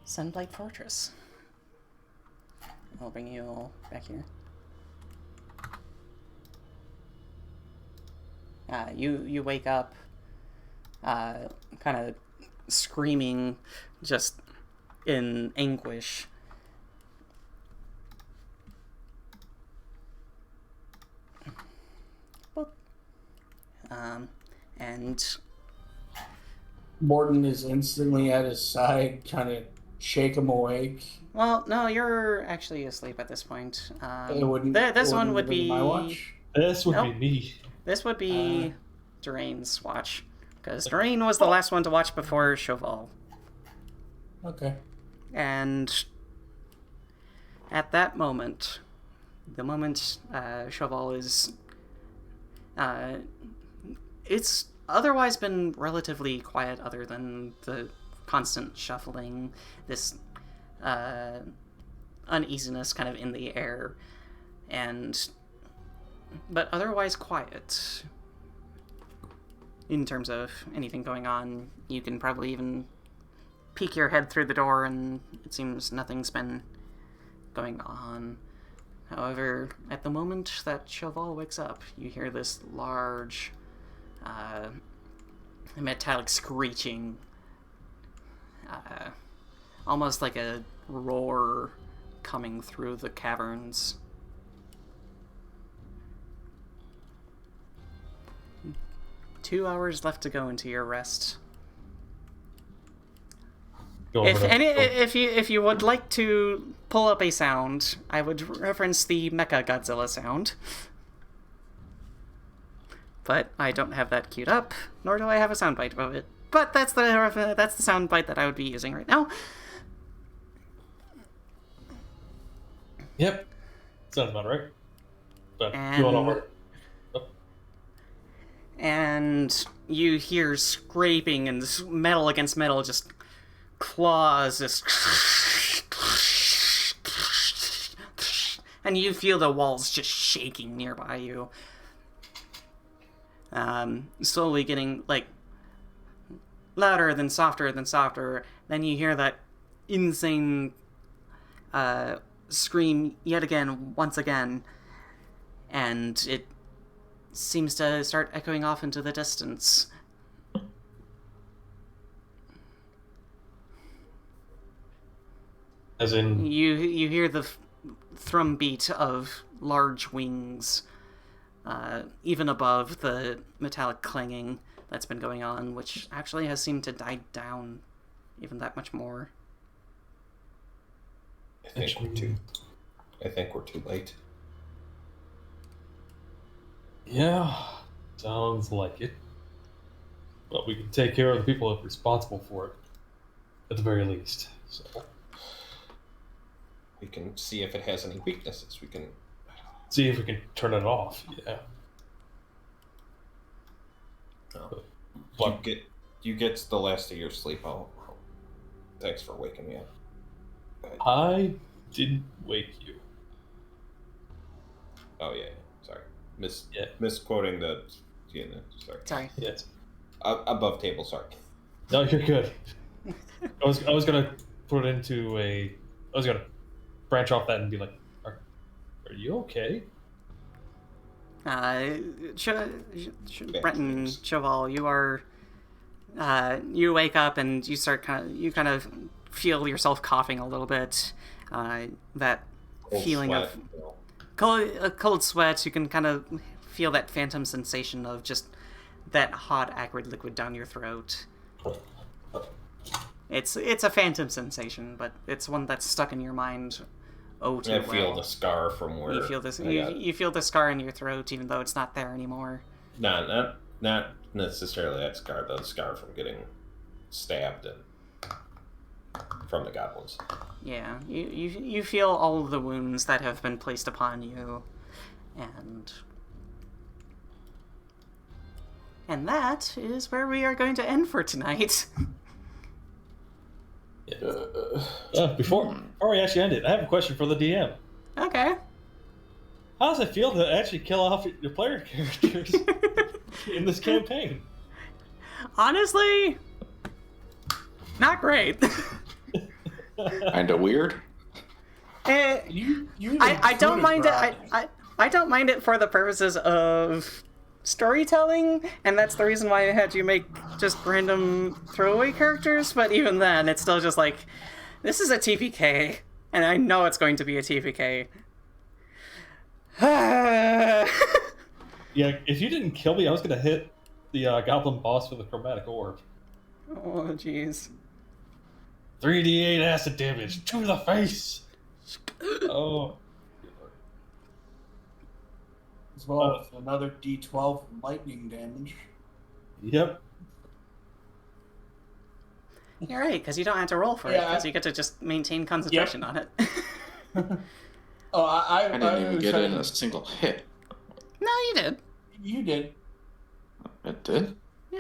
Speaker 1: Sunblight Fortress. I'll bring you all back here. You wake up, kind of screaming, just in anguish. And
Speaker 4: Mordin is instantly at his side, trying to shake him awake.
Speaker 1: well, no, you're actually asleep at this point.
Speaker 4: It wouldn't.
Speaker 1: This one
Speaker 4: wouldn't
Speaker 1: would
Speaker 4: have been
Speaker 1: be
Speaker 4: my watch.
Speaker 2: This would
Speaker 1: Nope.
Speaker 2: be me.
Speaker 1: This would be Dearaen's watch, because Dearaen was the last one to watch before Sho Val.
Speaker 4: Okay.
Speaker 1: And at that moment, the moment Sho Val is... it's otherwise been relatively quiet, other than the constant shuffling, this uneasiness kind of in the air, but otherwise quiet. In terms of anything going on, you can probably even peek your head through the door and it seems nothing's been going on. However, at the moment that Sho Val wakes up, you hear this large, metallic screeching, almost like a roar coming through the caverns. Two hours left to go into your rest. If you would like to pull up a sound, I would reference the Mecha Godzilla sound. But I don't have that queued up, nor do I have a soundbite of it. But that's the soundbite that I would be using right now.
Speaker 2: Yep. Sounds about right. But
Speaker 1: And-
Speaker 2: you want to
Speaker 1: And you hear scraping and metal against metal, just claws, just... and you feel the walls just shaking nearby you. Slowly getting, like, louder, then softer, then you hear that insane scream yet again, once again, and it seems to start echoing off into the distance.
Speaker 2: as in
Speaker 1: You hear the thrum beat of large wings, even above the metallic clanging that's been going on, which actually has seemed to die down even that much more.
Speaker 3: I think we're too late.
Speaker 2: Yeah, sounds like it. But we can take care of the people responsible for it, at the very least. So
Speaker 3: We can see if it has any weaknesses. We can
Speaker 2: see if we can turn it off. Yeah. But
Speaker 3: you get the last of your sleep. Thanks for waking me up.
Speaker 2: I didn't wake you.
Speaker 3: Oh yeah, sorry.
Speaker 2: Yeah.
Speaker 3: Misquoting the. Yeah, sorry.
Speaker 2: Yes.
Speaker 3: Above table, sorry.
Speaker 2: No, you're good. I was gonna put it into a. I was gonna branch off that and be like, "Are you okay?"
Speaker 1: Brent and Sho Val, you are. You wake up and you start kind of feel yourself coughing a little bit. That
Speaker 3: Cold
Speaker 1: feeling
Speaker 3: sweat,
Speaker 1: of
Speaker 3: you know.
Speaker 1: cold sweat. You can kind of feel that phantom sensation of just that hot, acrid liquid down your throat. It's a phantom sensation, but it's one that's stuck in your mind. Oh, too
Speaker 3: I
Speaker 1: well.
Speaker 3: feel the scar from where
Speaker 1: You feel this.
Speaker 3: I got it.
Speaker 1: You feel the scar in your throat, even though it's not there anymore.
Speaker 3: Nah, Not necessarily that scar, the scar from getting stabbed and from the goblins.
Speaker 1: Yeah, you feel all the wounds that have been placed upon you, and that is where we are going to end for tonight.
Speaker 2: Before we actually end it, I have a question for the DM.
Speaker 1: Okay.
Speaker 2: How does it feel to actually kill off your player characters in this campaign?
Speaker 1: Honestly, not great.
Speaker 6: Kinda weird.
Speaker 1: I don't mind it. I don't mind it for the purposes of storytelling, and that's the reason why I had you make just random throwaway characters. But even then, it's still just like, this is a TPK, and I know it's going to be a TPK.
Speaker 2: Yeah, if you didn't kill me, I was gonna hit the goblin boss with a chromatic orb.
Speaker 1: Oh, jeez.
Speaker 2: 3d8 acid damage to the face. Oh.
Speaker 4: As well as another D12 lightning damage.
Speaker 2: Yep.
Speaker 1: You're right, because you don't have to roll for it, because you get to just maintain concentration on it.
Speaker 4: Oh,
Speaker 6: I didn't even get in a single hit.
Speaker 1: No, you did.
Speaker 4: You did.
Speaker 6: It did?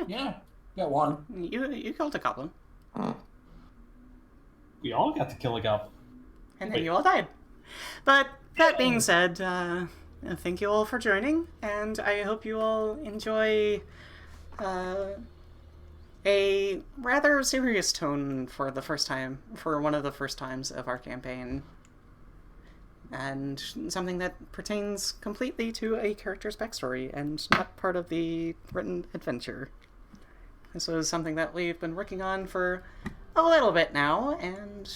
Speaker 4: Yeah. Got one.
Speaker 1: You killed a goblin.
Speaker 6: Huh.
Speaker 2: We all got to kill a goblin.
Speaker 1: And then you all died. But that being said, thank you all for joining, and I hope you all enjoy a rather serious tone for one of the first times of our campaign. And something that pertains completely to a character's backstory and not part of the written adventure. This was something that we've been working on for a little bit now, and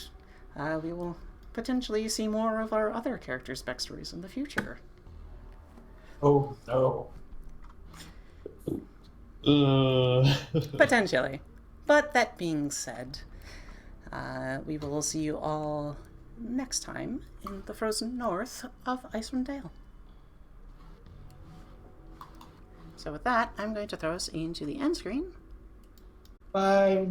Speaker 1: we will potentially see more of our other characters' backstories in the future.
Speaker 4: Oh, no.
Speaker 1: Potentially. But that being said, we will see you all next time in the frozen north of Icewind Dale. So with that, I'm going to throw us into the end screen.
Speaker 4: Bye.